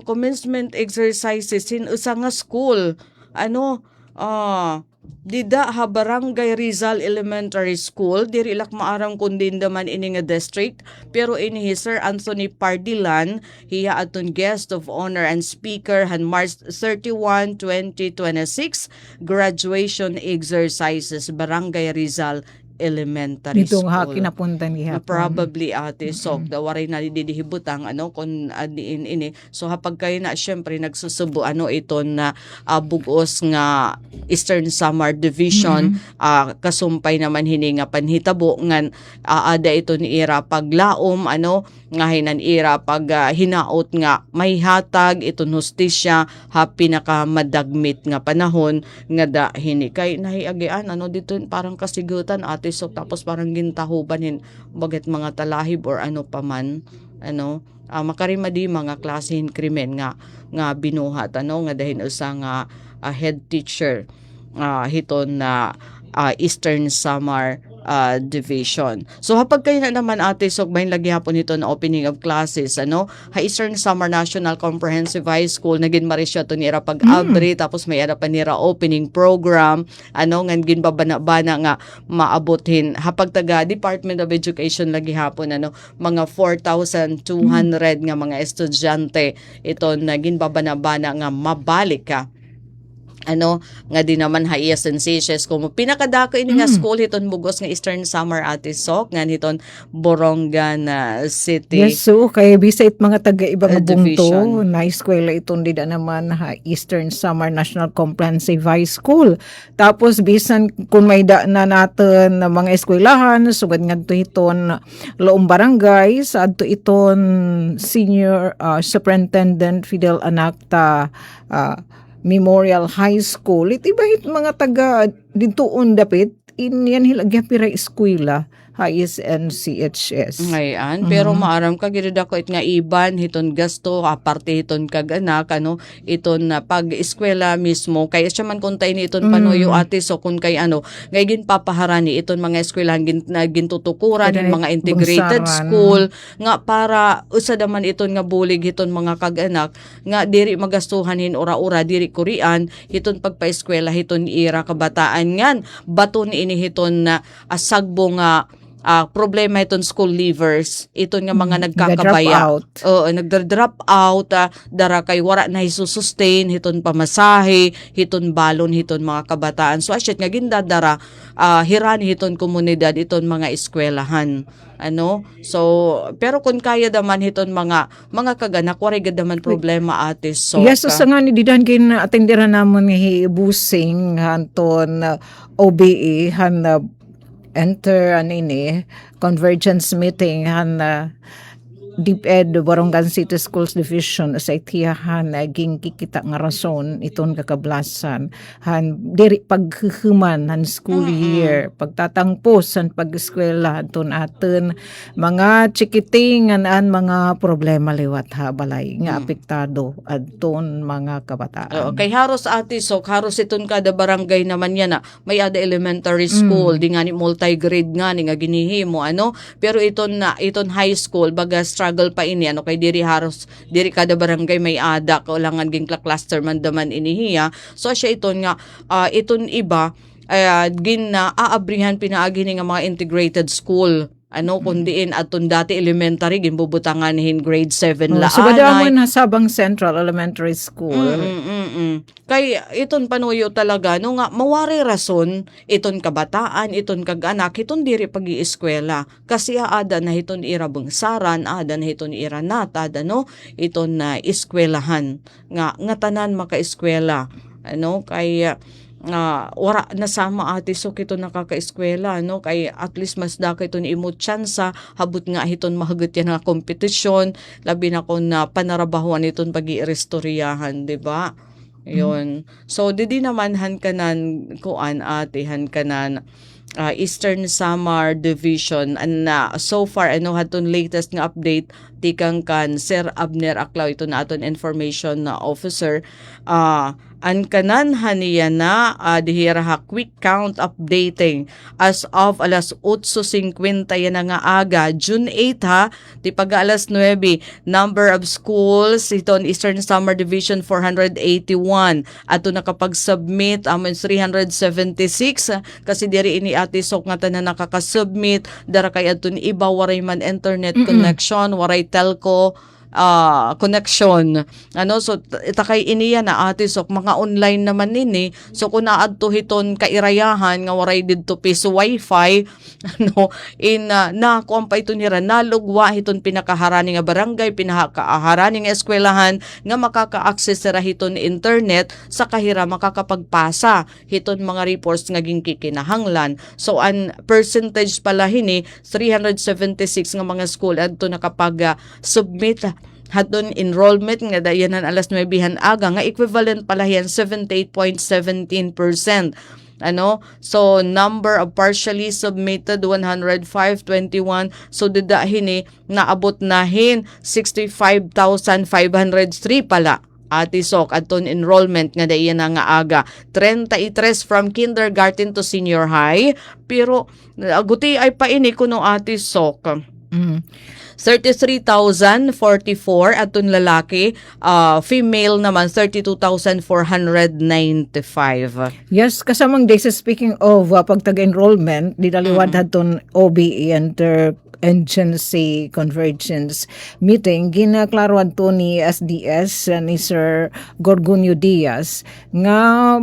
commencement exercises in usa nga school dida ha Barangay Rizal Elementary School diri ilak maarang kundin daman ini nga district pero ini Sir Anthony Pardilan hiya aton guest of honor and speaker han March 31, 2026 graduation exercises Barangay Rizal Elementary Dito School. nga kinapuntan gihapon. Probably ate sok waray na didihibutang kung adiin ini. So hapag kayo na syempre nagsusubo iton na bugos nga Eastern Samar Division kasumpay naman hini nga panhitabo ngan ada ito ni ira paglaom nga hinan ira pag hinaot nga may hatag iton hustisya happy nakamadagmit nga panahon nga da hini kay nahiagian dito parang kasigutan ate so tapos parang gintahuban baget mga talahib or paman makarimadi mga klasehin krimen nga binuhat nga dahil usa nga head teacher hiton na Eastern Samar Division. So hapag kayo na naman ate sok bahin lagi hapon ito na opening of classes ha Eastern Samar National Comprehensive High School nagin marisya to nira pag-abri tapos may ada pa nira opening program ngan ginbabana-bana nga maabothin hapag taga Department of Education lagi hapon mga 4,200 nga mga estudyante ito nagin babana-bana nga mabalik ka nga di naman haiya sensations kung pinakadako ini nga school hiton bugos nga Eastern Samar ate sok nga hiton Borongan City. Yes, so kay bisit mga taga ibang bungto division. na eskwela iton dida naman ha Eastern Samar National Comprehensive High School. Tapos bisan kung may da na natin na mga eskwelahan sugad ngadto hiton Loong Barangay sa adto iton Senior Superintendent Fidel Anacta Memorial High School. Itibahit mga taga dintuon dapit in yan hilagya pira eskwela HIS and CHS. Ngayon, pero maaram ka gid ako nga iban hiton gasto aparte hiton kag anak iton na pag-eskwela mismo kay siya man kuntay ni iton panuyo ate so kun kay ngay gin papaharani iton mga eskwelahan gintutukuran Correct. mga integrated Bungsaran. school nga para usa daman iton nga bulig hiton mga kag-anak nga diri magastuhan hin ura-ura diri Korean hiton pagpa-eskwela hiton ira kabataan ngan baton ini hiton na asagbo nga problema iton school leavers iton nga mga nagkakabaya nagdra-drop out dara kay wara na hisustain hiton pamasahe hiton balon hiton mga kabataan so asyet nga gindadara hirani hiton komunidad iton mga eskwelahan so pero kung kaya daman hiton mga kaganak wala gid daman problema ate so Yes, sa nga ni didan kin atendera namon nga busing hanton OBE han enter convergence meeting han DepEd Borongan City Schools Division sa itiyahan naging kikita nga rason iton kakablasan han diri paghuman han school year pagtatangpos han pag-eskwela ton aten mga chikiting an mga problema liwat ha balay nga apektado adton mga kabataan. kay haros ate sok haros iton kada barangay naman yan may ada elementary school di nga ni multi-grade nga ni nga ginihimo pero iton high school baga struggle pa ini kay diri kada barangay may ada kaulangan ging cluster man daman inihiya so siya iton nga iton iba gin aabrihan pinaagi ni nga mga integrated school kundiin aton dati elementary ginbubutangan hin grade 7 la so badamon na Sabang Central Elementary School. Kay iton panuyo talaga nga mawari rason iton kabataan iton kag-anak iton diri pag-ieskwela kasi ada na hiton ira bungsaran ada na hiton ira natad iton na eskwelahan nga tanan maka-eskwela kay wara nasama ate so kito nakaka-eskwela kay at least mas daka iton imo tsansa habot nga hiton mahagot yan nga kompetisyon labi na kon panarabahuan iton pag-irestoryahan di ba yon so didi naman han kanan kuan ate han kanan Eastern Samar Division so far haton latest nga update tikang kan Sir Abner Aklaw ito na aton information na officer an kanan haniya na dihira ha quick count updating as of alas 8:50 yan nga aga June 8 ha ti pag alas 9 number of schools iton Eastern Samar Division 481 ato nakapag-submit amon 376 kasi diri ini ati sok nga tanan nakaka-submit dara kay aton iba waray man internet connection waray telco connection so itakay iniya na ate sok mga online naman nini so kung naadto hiton kairayahan nga waray didto piso wifi na kuampa ito nira nalugwa hiton pinakaharani nga barangay pinakaharani nga eskwelahan nga makaka-access ra hiton internet sa kahira makakapagpasa hiton mga reports nga ginkikinahanglan so an percentage pala hini 376 nga mga school adto nakapag submit haton enrollment nga dayanan alas 9 aga nga equivalent pala yan 78.17%. So number of partially submitted 105.21 so didahini naabot nahin 65,503 pala ati sok aton enrollment nga dayan nga aga 33 from kindergarten to senior high pero aguti ay pa ini kuno ati sok 33,044 aton lalaki, female naman 32,495. Yes, kasamang day speaking of pagtag-enrollment, didaliwad haton OBE Interagency Convergence meeting ginaklaruan to ni SDS ni Sir Gorgonio Diaz nga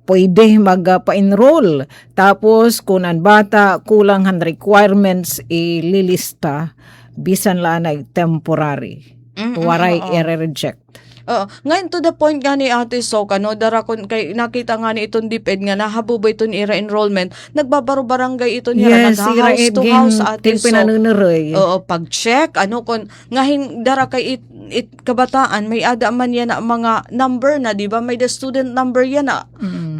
pwede magpa-enroll tapos kunan bata kulang han requirements ililista bisan lang ay temporary waray i-reject. Ngayon to the point nga ni Ate Sok, dara kon kay nakita nga ni itong DepEd nga nahabubo iton ira enrollment, nagbabaro barangay iton ira nag-house to house Ate Sok. Oo, pag-check kon ngahin dara kay it kabataan may ada man yan na mga number na, di ba? May the student number yan na.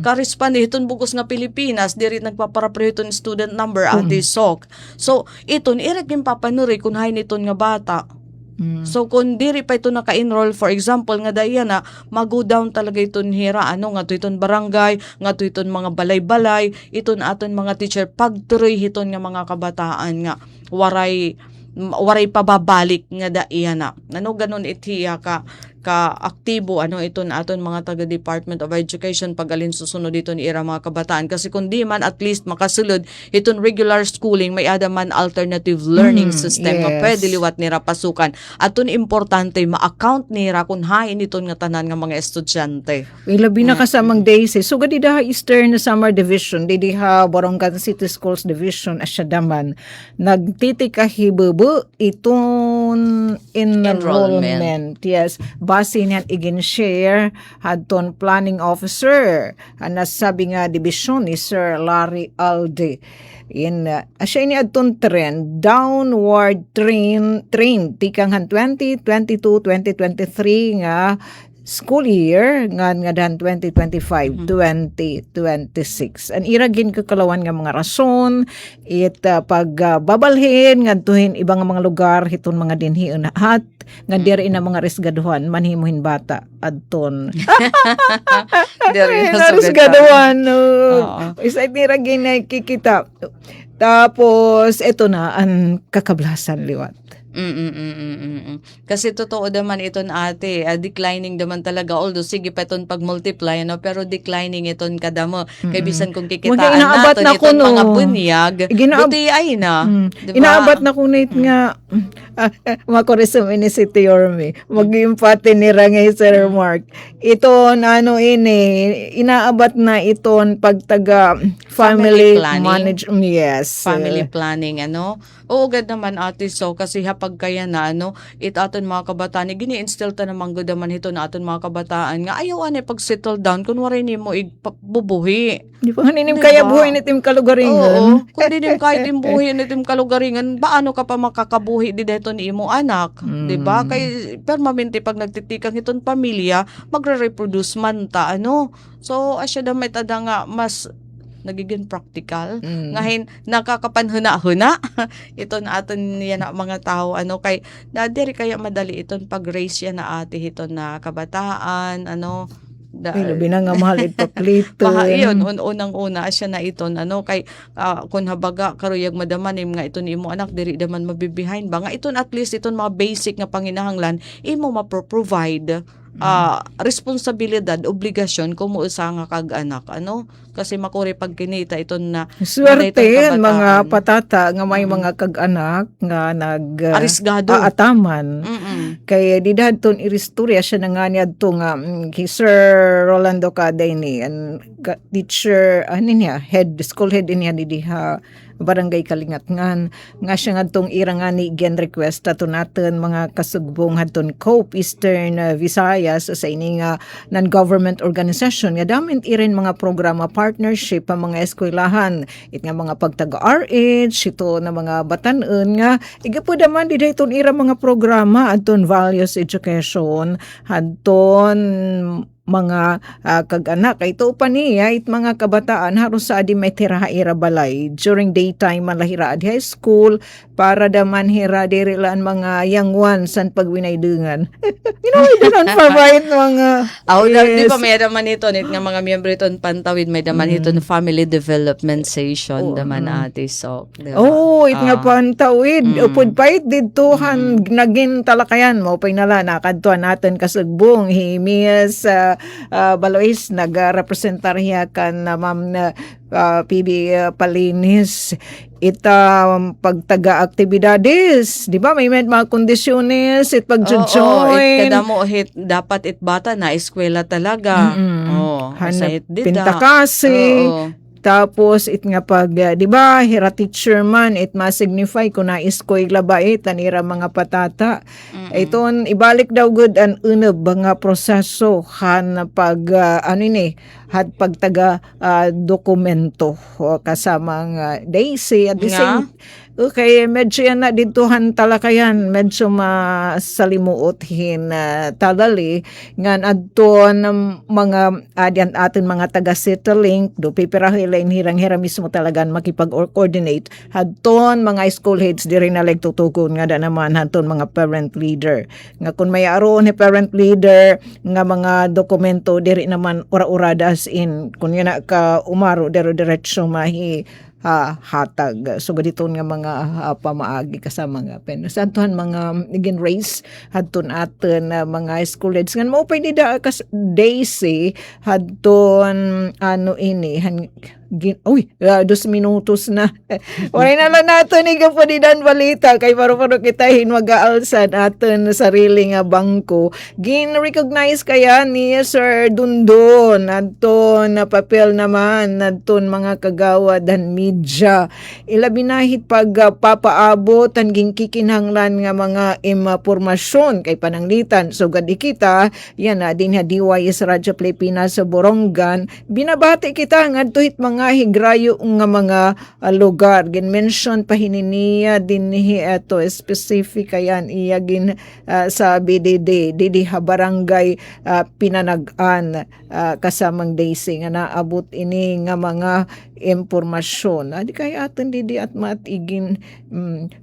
Correspond iton bugos nga Pilipinas, diri nagpaparapre iton student number Ate Sok. So, iton ira kin papanuri kun hay niton nga bata. So kung diri pa ito naka-enroll, for example nga daya na mag-go down talaga iton hira nga to iton barangay, nga to iton mga balay-balay, iton aton mga teacher pagtuloy hiton nga mga kabataan nga waray pababalik nga daya na. Ganon itiya ka aktibo iton aton mga taga Department of Education pagalin susunod dito ni ira mga kabataan, kasi kung di man at least makasulod iton regular schooling, may ada man alternative learning system nga pwede liwat nira pasukan, aton importante ma-account nira kung hain iton nga tanan nga mga estudyante. Labi na kasamang days so gadi da Eastern Summer Division di ha Borongan City Schools Division asyadaman nagtitikahibubu iton enrollment. Yes, base niyan igin-share hadton planning officer nasabi nga division ni Sir Larry Alde asya ini adton trend downward trend tikangan 2022-2023 nga school year nga dan 2025-2026. Ang iragin kakalawan nga mga rason pagbabalhin ngadtuhin ibang mga lugar hiton mga dinhi at nga diri na mga resgaduhan manhimuhin bata adton. Diri resgaduhan. Isa niragin na kikita. Tapos ito na ang kakablasan liwat. Kasi totoo naman iton ate, declining naman talaga, although sige pa iton pag-multiply pero declining iton kadamo. Kay bisan kung kikitaan natin iton mga bunyag, buti ay na. Diba? Inaabat na kunit nga makoresume ni si Tiorme mag-impate ni Rangay Sir Mark iton inaabat na iton pagtaga family management. Yes, family planning oo gad naman ate so kasi hapag kaya na aton mga kabataan gini-instill ta naman gud man hito na aton mga kabataan nga ayaw pag settle down kunwari nimo bubuhi. Di ba hanin kaya buhay nitim kalugaringan? Oo, kung di nim kaya buhay nitim kalugaringan, paano ka pa makakabuhi di dito ni imo anak, di ba? Kay permanente pag nagtitikang hiton pamilya, magre-reproduce man ta So asya da may tada nga mas nagiging practical ngahin nakakapanhuna-huna ito na aton yan na mga tao kay diri kaya madali iton pag-raise yan na ate hiton na kabataan binang mahal ipakliton. Iyon unang-una asya na iton kay kun habaga karuyag madamanim nga iton imo anak diri daman mabibihain ba nga iton at least iton mga basic nga panginahanglan imo mapro-provide responsibilidad, obligasyon kung muusa nga kag-anak kasi makuri pag kinita iton na swerte mga patata nga may mga kag-anak nga arisgado ataman kay di dadton iristorya siya na nga niya nga Sir Rolando Cadeni and teacher school head niya diha barangay Kalingat nga siya ngadtong ira nga ni gen request ato natin mga kasugbong hadton COPE Eastern Visayas sa ini nga non-government organization nga damin irin mga programa partnership pa mga eskwelahan nga mga pagtaga-RH ito na mga batanon nga igapo daman di dayton ira mga programa adton values education hadton mga kag-anak ito pa niya mga kabataan haros sa adi may tiraha-ira balay during daytime malahira adi high school para daman hira dirilaan mga young ones san pagwinaydengan don't provide mga di ba may daman ito nga mga miyembro iton pantawid may daman ito family development session daman ate so diba? It nga pantawid upod pait didtohan naging talakayan mo pinala nakadtuan natin kasugbong himis Balois nag-representar hiya kan ma'am na PB Palinis pagtaga-aktibidades, di ba? May mga kondisyones, pag-join. Kadamo, dapat bata na eskwela talaga. Pintakasi. Tapos it nga pag di ba hira teacher man it ma-signify kung na eskwela ba tanira mga patata. Iton ibalik daw good an unab nga proseso han pag ano ni had pagtaga dokumento kasama nga Daisy at the same okay, medyo yan na dituhan talakayan, medyo masalimuotin talali, ngan adton mga adyan atin mga taga-Citilink, do pipirahilain hirang-hira mismo talagan makipag-coordinate, hadton mga school heads di rin nalag tutukon nga da naman hadton mga parent leader. Nga kung may aron ni parent leader, nga mga dokumento di rin naman ura-ura as in, kung yun na ka umaro, dero-diretso mahi hatag. So gadito nga mga pamaagi kasama nga pen. Sa aton mga again race hadton aton mga school heads ngan mo pay nida kas Daisy hadton ano ini 2 minutos na. Wala na lang nato ni kapanidan balita kay paro-paro kita mag-aalsan aton sarili nga bangko. Gin-recognize kaya ni Sir Dundon adton na papel naman adton mga kagawad dan media. Ilabi nahit pag papaabot ang kikinhanglan nga mga impormasyon kay pananglitan. So gadi kita yan na din DYS Radyo Pilipinas sa Borongan binabati kita ngadto hit mga higrayo nga mga lugar gin mention pa hininiya dinhi ato specific kayan iya gin sa BDD ha barangay Pinanagan kasamang Daisy nga naabot ini nga mga impormasyon. Adi kay aton didi at matigin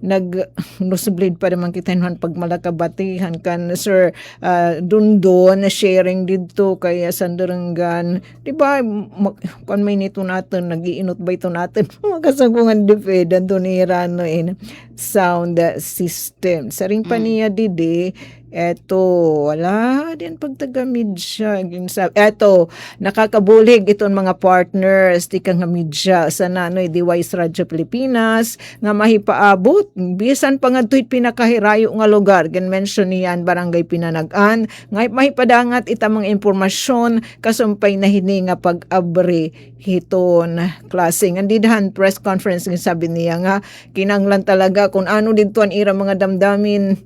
nag-nusblade pa naman kita nun pag malakabatihan kan Sir Dundon na sharing dito kay Sandarangan. Diba, kung may nito natin, nag-iinot ba ito natin? Makasagungan DepEd, ando ni Rano in sound system. Sa ring pa niya didi, eto, wala din pagtagamid siya. Eto, nakakabulig itong mga partners, di nga media sa nanoy DYS Radyo Pilipinas, nga mahipaabot, bisan pa nga tuwit pinakahirayo nga lugar, gan mention niyan Barangay Pinanagan, nga mahipadangat itamang impormasyon, kasumpay na hini nga pag-abri hiton klase. Nga didahan press conference nga sabi niya nga, kinanglan talaga kung ano dito ang ira mga damdamin,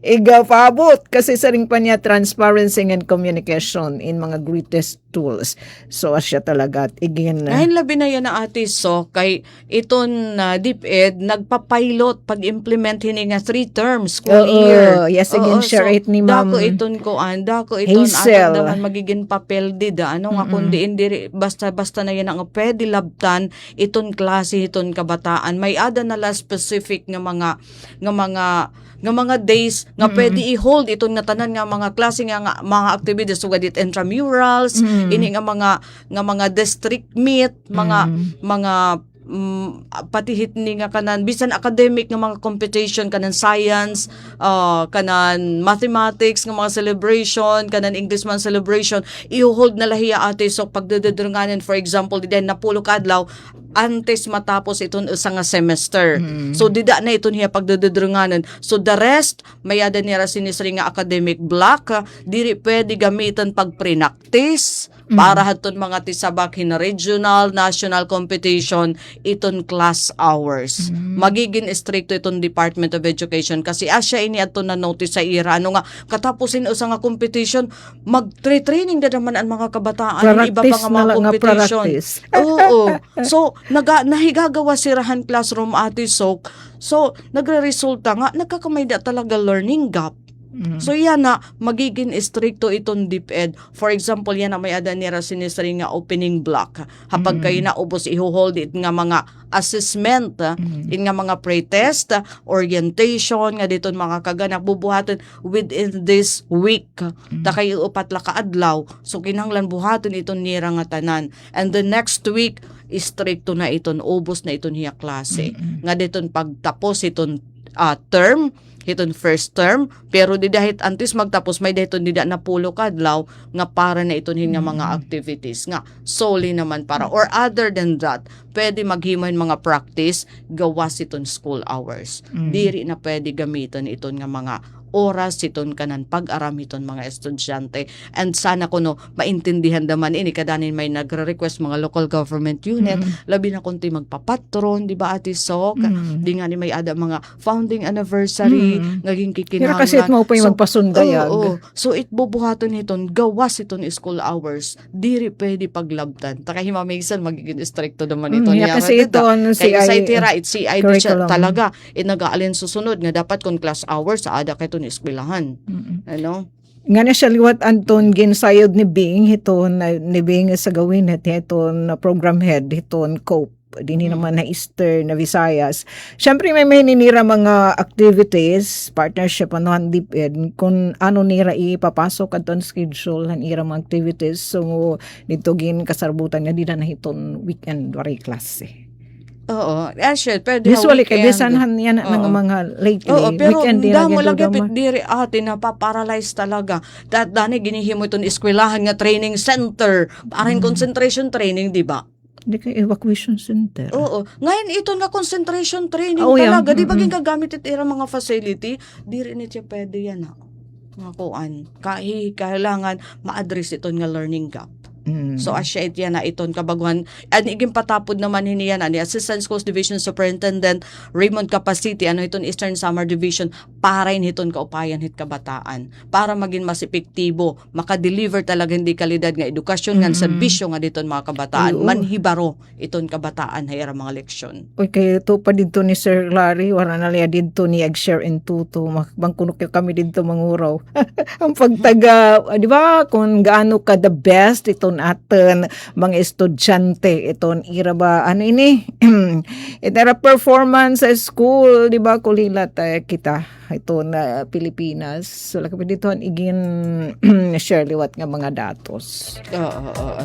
igapabot kasi sa ring pa niya transparency and communication in mga greatest tools. So asya talaga at again Dahil labi na yan na ate so kay iton DepEd nagpa-pilot pag-implement hini nga 3 terms school year. Yes, again share it ni Ma'am Dako iton dako iton Hazel. ato naman magiging papel dida ano nga kundi indiri basta na yan ang pwede labtan iton klase iton kabataan may ada na la specific nga mga days nga pwede i-hold iton nga tanan nga mga klase nga mga activities so gadit intramurals ini nga mga district meet mga patihit ni nga kanan bisan academic nga mga competition kanan science kanan mathematics nga mga celebration kanan English man celebration i-hold na lahiya ate so pagdededrenganen for example di na pulo kadlaw antes matapos iton usa nga semester so dida na iton hiya pagdededrenganen so the rest mayada nira sinisri nga academic block diri pwede gamitan pag pre-practice para haton mga tisabak hin regional, national competition iton class hours. Magiging stricto iton Department of Education kasi asya ini ato na notice sa ira ano nga katapusin usa nga competition mag-training da naman ang mga kabataan iba pa nga mga competition. Oo. So nahigagawa sirahan classroom ati sok. So nagre-resulta nga nagkakamay da talaga learning gap. So yan na magiging stricto itong DepEd. For example, yan na may ada nira sinisari nga opening block. Hapag kayo na ubos ihuhold it nga mga assessment, in nga mga pre-test, orientation, nga dito mga kaganak bubuhaton within this week. Ta kayo upat la kaadlaw. So kinahanglan buhaton itong nira nga tanan. And the next week, stricto na iton ubos na iton hiya klase. Nga dito pagtapos iton term, hiton first term pero di dahit antes magtapos may dayton dida na pulo kadlaw nga para na iton nga mga activities nga solely naman para or other than that pwede maghimoy mga practice gawas iton school hours diri na pwede gamiton iton nga mga oras iton kanan pag-aram iton mga estudyante. And sana kuno maintindihan naman ini kadanin may nagre-request mga local government unit labi na kunti magpapatron, di ba Ate Sok? Di nga ni may ada mga founding anniversary ngaging Kira kikinahanglan. kasi mo pa yung magpasundayag. Oo. So itbubuhaton iton gawas iton school hours diri pwede paglabtan. Takahimamigsan magiging stricto naman ito niya. Kasi ito Kaya sa itira, CI di siya curriculum. talaga nag-aalin susunod nga dapat kung class hours sa ada kay ito ni eskwelahan. Ano? Nga na siya liwat Anton ginsayod ni Bing hiton ni Bing sa gawin hiton na program head hiton COPE dinhi naman na Eastern na Visayas. Syempre may ninira mga activities, partnership anuhan DepEd kung ano nira ipapasok adton schedule han ira mga activities. So dito gin kasarbutan nga di na hiton weekend wari klase. Oo. Actually, pwede Usually kay weekend. bisan yan ng mga lately. Oo, pero weekend din damo lang gagawin. gapit diri ate na paparalyze talaga. Dani ginihimo itong eskwelahan nga training center. Parang concentration training, di ba? Hindi kay evacuation center. Oo. Ngayon ito nga concentration training Oh, yeah. talaga. Di ba gagamit ito mga facility? Di rin ito pwede yan. Mga kuan. Kailangan ma-address ito nga learning gap. So asya iti na iton kabaguhan and iging patapod naman hiniyan ani Assistant Schools Division Superintendent Raymond Capacity ano iton Eastern Samar Division para hiton kaupayan hit kabataan para maging mas epektibo makadeliver talaga hindi kalidad nga edukasyon nga serbisyo nga diton mga kabataan manhibaro iton kabataan hayra mga leksyon. Oy kay to pa dito ni Sir Larry wala na liya dito ni Egshare and Tuto bangkunok kami dito manguraw. Ang pagtaga di ba kung gaano ka the best iton aton mga estudyante iton ira ba ano ini itera performance sa school di ba kulilat kita ito na Pilipinas so lakapit dito igin share liwat nga mga datos.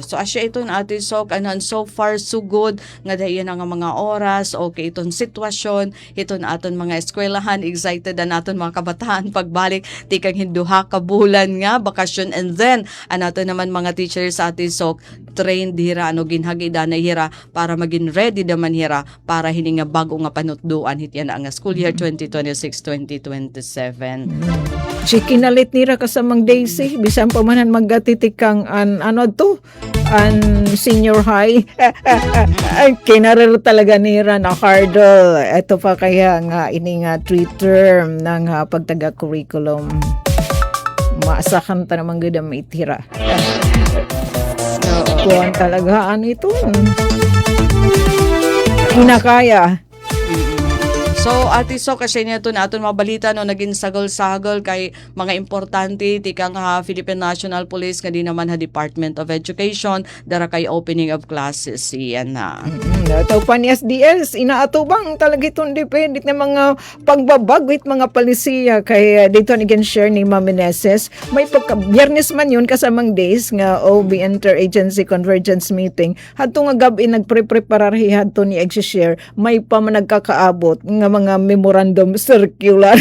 So asya iton ate Sok anan so far so good nga dayon nga mga oras okay iton sitwasyon iton aton mga eskwelahan excited na naton mga kabataan pagbalik tikang hinduha ka bulan nga bakasyon and then anato naman mga teachers sa ate Sok trained hira ano ginhagida na hira para maging ready naman hira para hini nga bago nga panutduan hit yan ang school year 2026-2027. Kinalit nira kasamang Daisy bisan pa manan magatitikang ano to an senior high kinarer talaga nira na hurdle ito pa kaya nga ini nga 3 term ng pagtaga curriculum maasahan ta naman gud may tira. Kuwan talaga ito. Kinakaya. So ati so kasi niya to na aton mabalita no naging sagol-sagol kay mga importante tikang Philippine National Police nga di naman Department of Education dara kay opening of classes yan na. Ito pa ni SDS inaatubang talaga itong dependent na mga pagbabagwit mga palisiya kay dito ni share ni Ma'am Meneses may Biyernes man yun kasamang days nga OB Interagency Convergence Meeting hadto nga gabi nagpreparar hadto ni share may pa man nagkakaabot nga mga memorandum circular.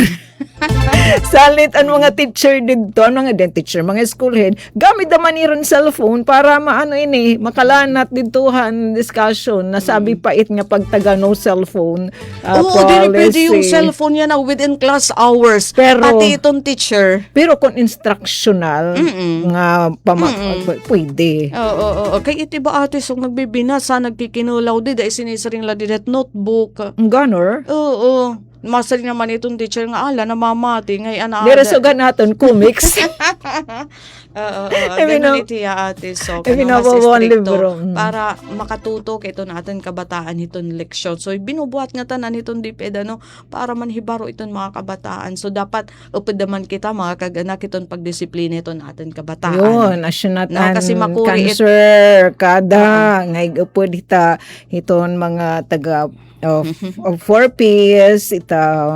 Salit ang mga teacher dito, mga teacher, mga school head, gamit naman iron cellphone para makalanat ditohan discussion. Nasabi pa nga pagtaga no cellphone Dili pwede policy. yung cellphone niya na within class hours. Pero, pati itong teacher. Pero kung instructional, nga pwede. Oo. Kay iti ba ate so nagbibinasa, nagkikinulaw di, dahil sinisiring la di notebook. Ganor? Oo. Masaling naman itong teacher nga ala namamati ngay ana. Dira sugan naton comics. Ganun iti ate so libro. para makatuto kay ito natin kabataan iton leksyon. So binubuhat nga tanan itong DepEd para manhibaro iton mga kabataan. So dapat upod naman kita mga kaganak iton pagdisiplina iton natin kabataan. Yun, asyonat No, kasi makuri cancer kada ngay upod ita iton mga taga of 4Ps ita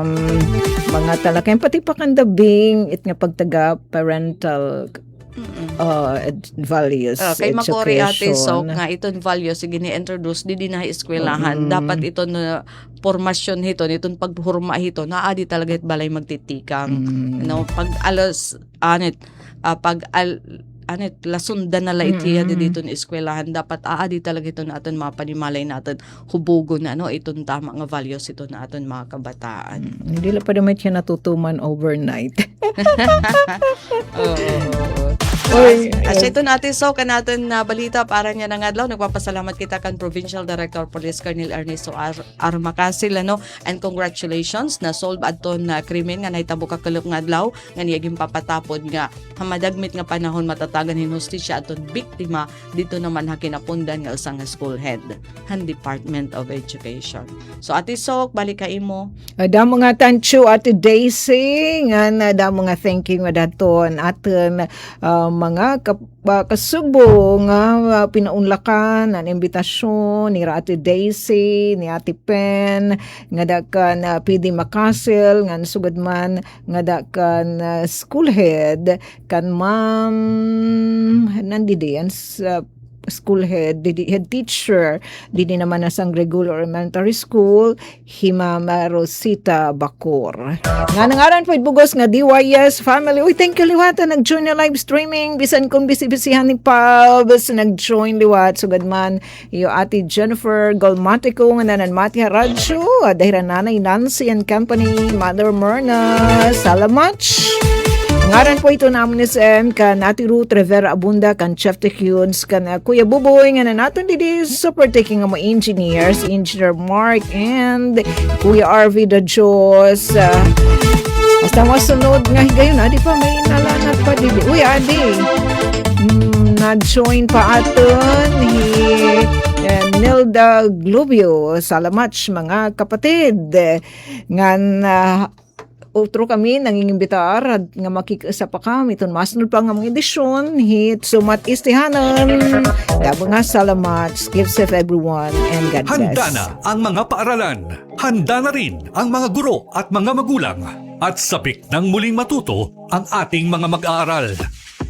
mga talakay pati pakandabing it nga pagtaga parental values kay makuri ate education. so nga iton values sige ni-introduce di na eskwelahan dapat iton formasyon hiton iton paghurma hiton naadi talaga it balay magtitikang pag alas lasundan na laitiya dito ni eskwelahan. Dapat di talaga ito na aton mga panimalay natin hubugo na itong tama nga values ito na aton mga kabataan. Hindi lang pa naman siya natutuman overnight. Ito natin natin na balita para niya ng adlaw. Nagpapasalamat kita kan Provincial Director Police Colonel Ernesto Armacasil and congratulations na solve adton na krimen nga nahitabo kakalop nga adlaw nga niyaging papatapod nga hamadagmit nga panahon matatagan hin hustisya aton biktima dito naman hakinapundan nga usang school head han Department of Education. So Ate Sok, balik ka imo. Da mga thank you Ate Daisy nga da mga thank you nga daton aton mga kasubo nga pinaunlakan ang imbitasyon ni Ate Daisy, ni Ate Pen, nga dakan PD Macasil, nga sugad man nga dakan school head, kan ma'am nandidiyan sa school head, head teacher, didi naman na San Gregorio Elementary School, Ma'am Rosita Bacor. Nga nangaran po itbugos nga DYS family. Uy, thank you liwata, nag-join na live streaming. Bisan kung bisi-bisihan ni Pabs, nag-join liwat. Sugad man, yung Ate Jennifer Golmatico, nga nananmati radyo, dahil nanay Nancy and Company, Mother Myrna, salamat. Ngaran po ito namin ni Sam, kan Ate Ruth Rivera Abunda, kan Chef Tecudes, kan Kuya Buboy, nga na natin didi super taking ang mga engineers, Engineer Mark and Kuya RV the Diyos. Basta masunod nga higayon, di pa may nalanat pa didi. Uy, Adi, na-join pa aton ni Nelda Globio. Salamat mga kapatid. Ngan otro kami nangingimbitar nga makikisa pa kami iton masunod pa nga mga edisyon hit sumat istihanan. Dabo nga salamat. Give safe everyone and God bless. Handa na ang mga paaralan. Handa na rin ang mga guro at mga magulang. At sabik ng muling matuto ang ating mga mag-aaral.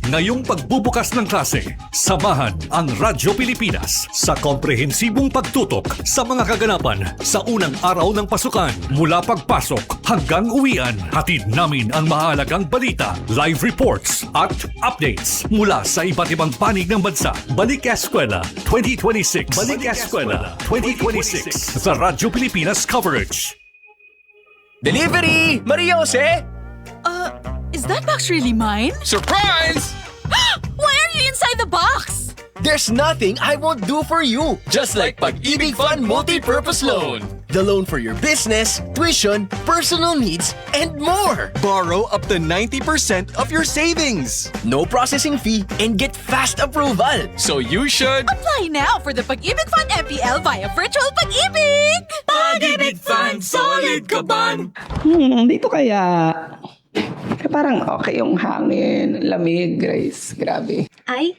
Ngayong pagbubukas ng klase, samahan ang Radyo Pilipinas sa komprehensibong pagtutok sa mga kaganapan sa unang araw ng pasukan. Mula pagpasok hanggang uwian, hatid namin ang mahalagang balita, live reports at updates mula sa iba't ibang panig ng bansa. Balik Eskwela 2026. Balik Eskwela 2026 sa Radyo Pilipinas coverage. Delivery! Maria Jose! Is that box really mine? Surprise! Why are you inside the box? There's nothing I won't do for you. Just like Pag-ibig Fund Multi-Purpose Loan. The loan for your business, tuition, personal needs, and more. Borrow up to 90% of your savings. No processing fee and get fast approval. So you should... Apply now for the Pag-ibig Fund MPL via Virtual Pag-ibig! Pag-ibig Fund, solid ka ban! Dito kaya... Parang okay yung hangin, lamig, Grace. Grabe. Ay,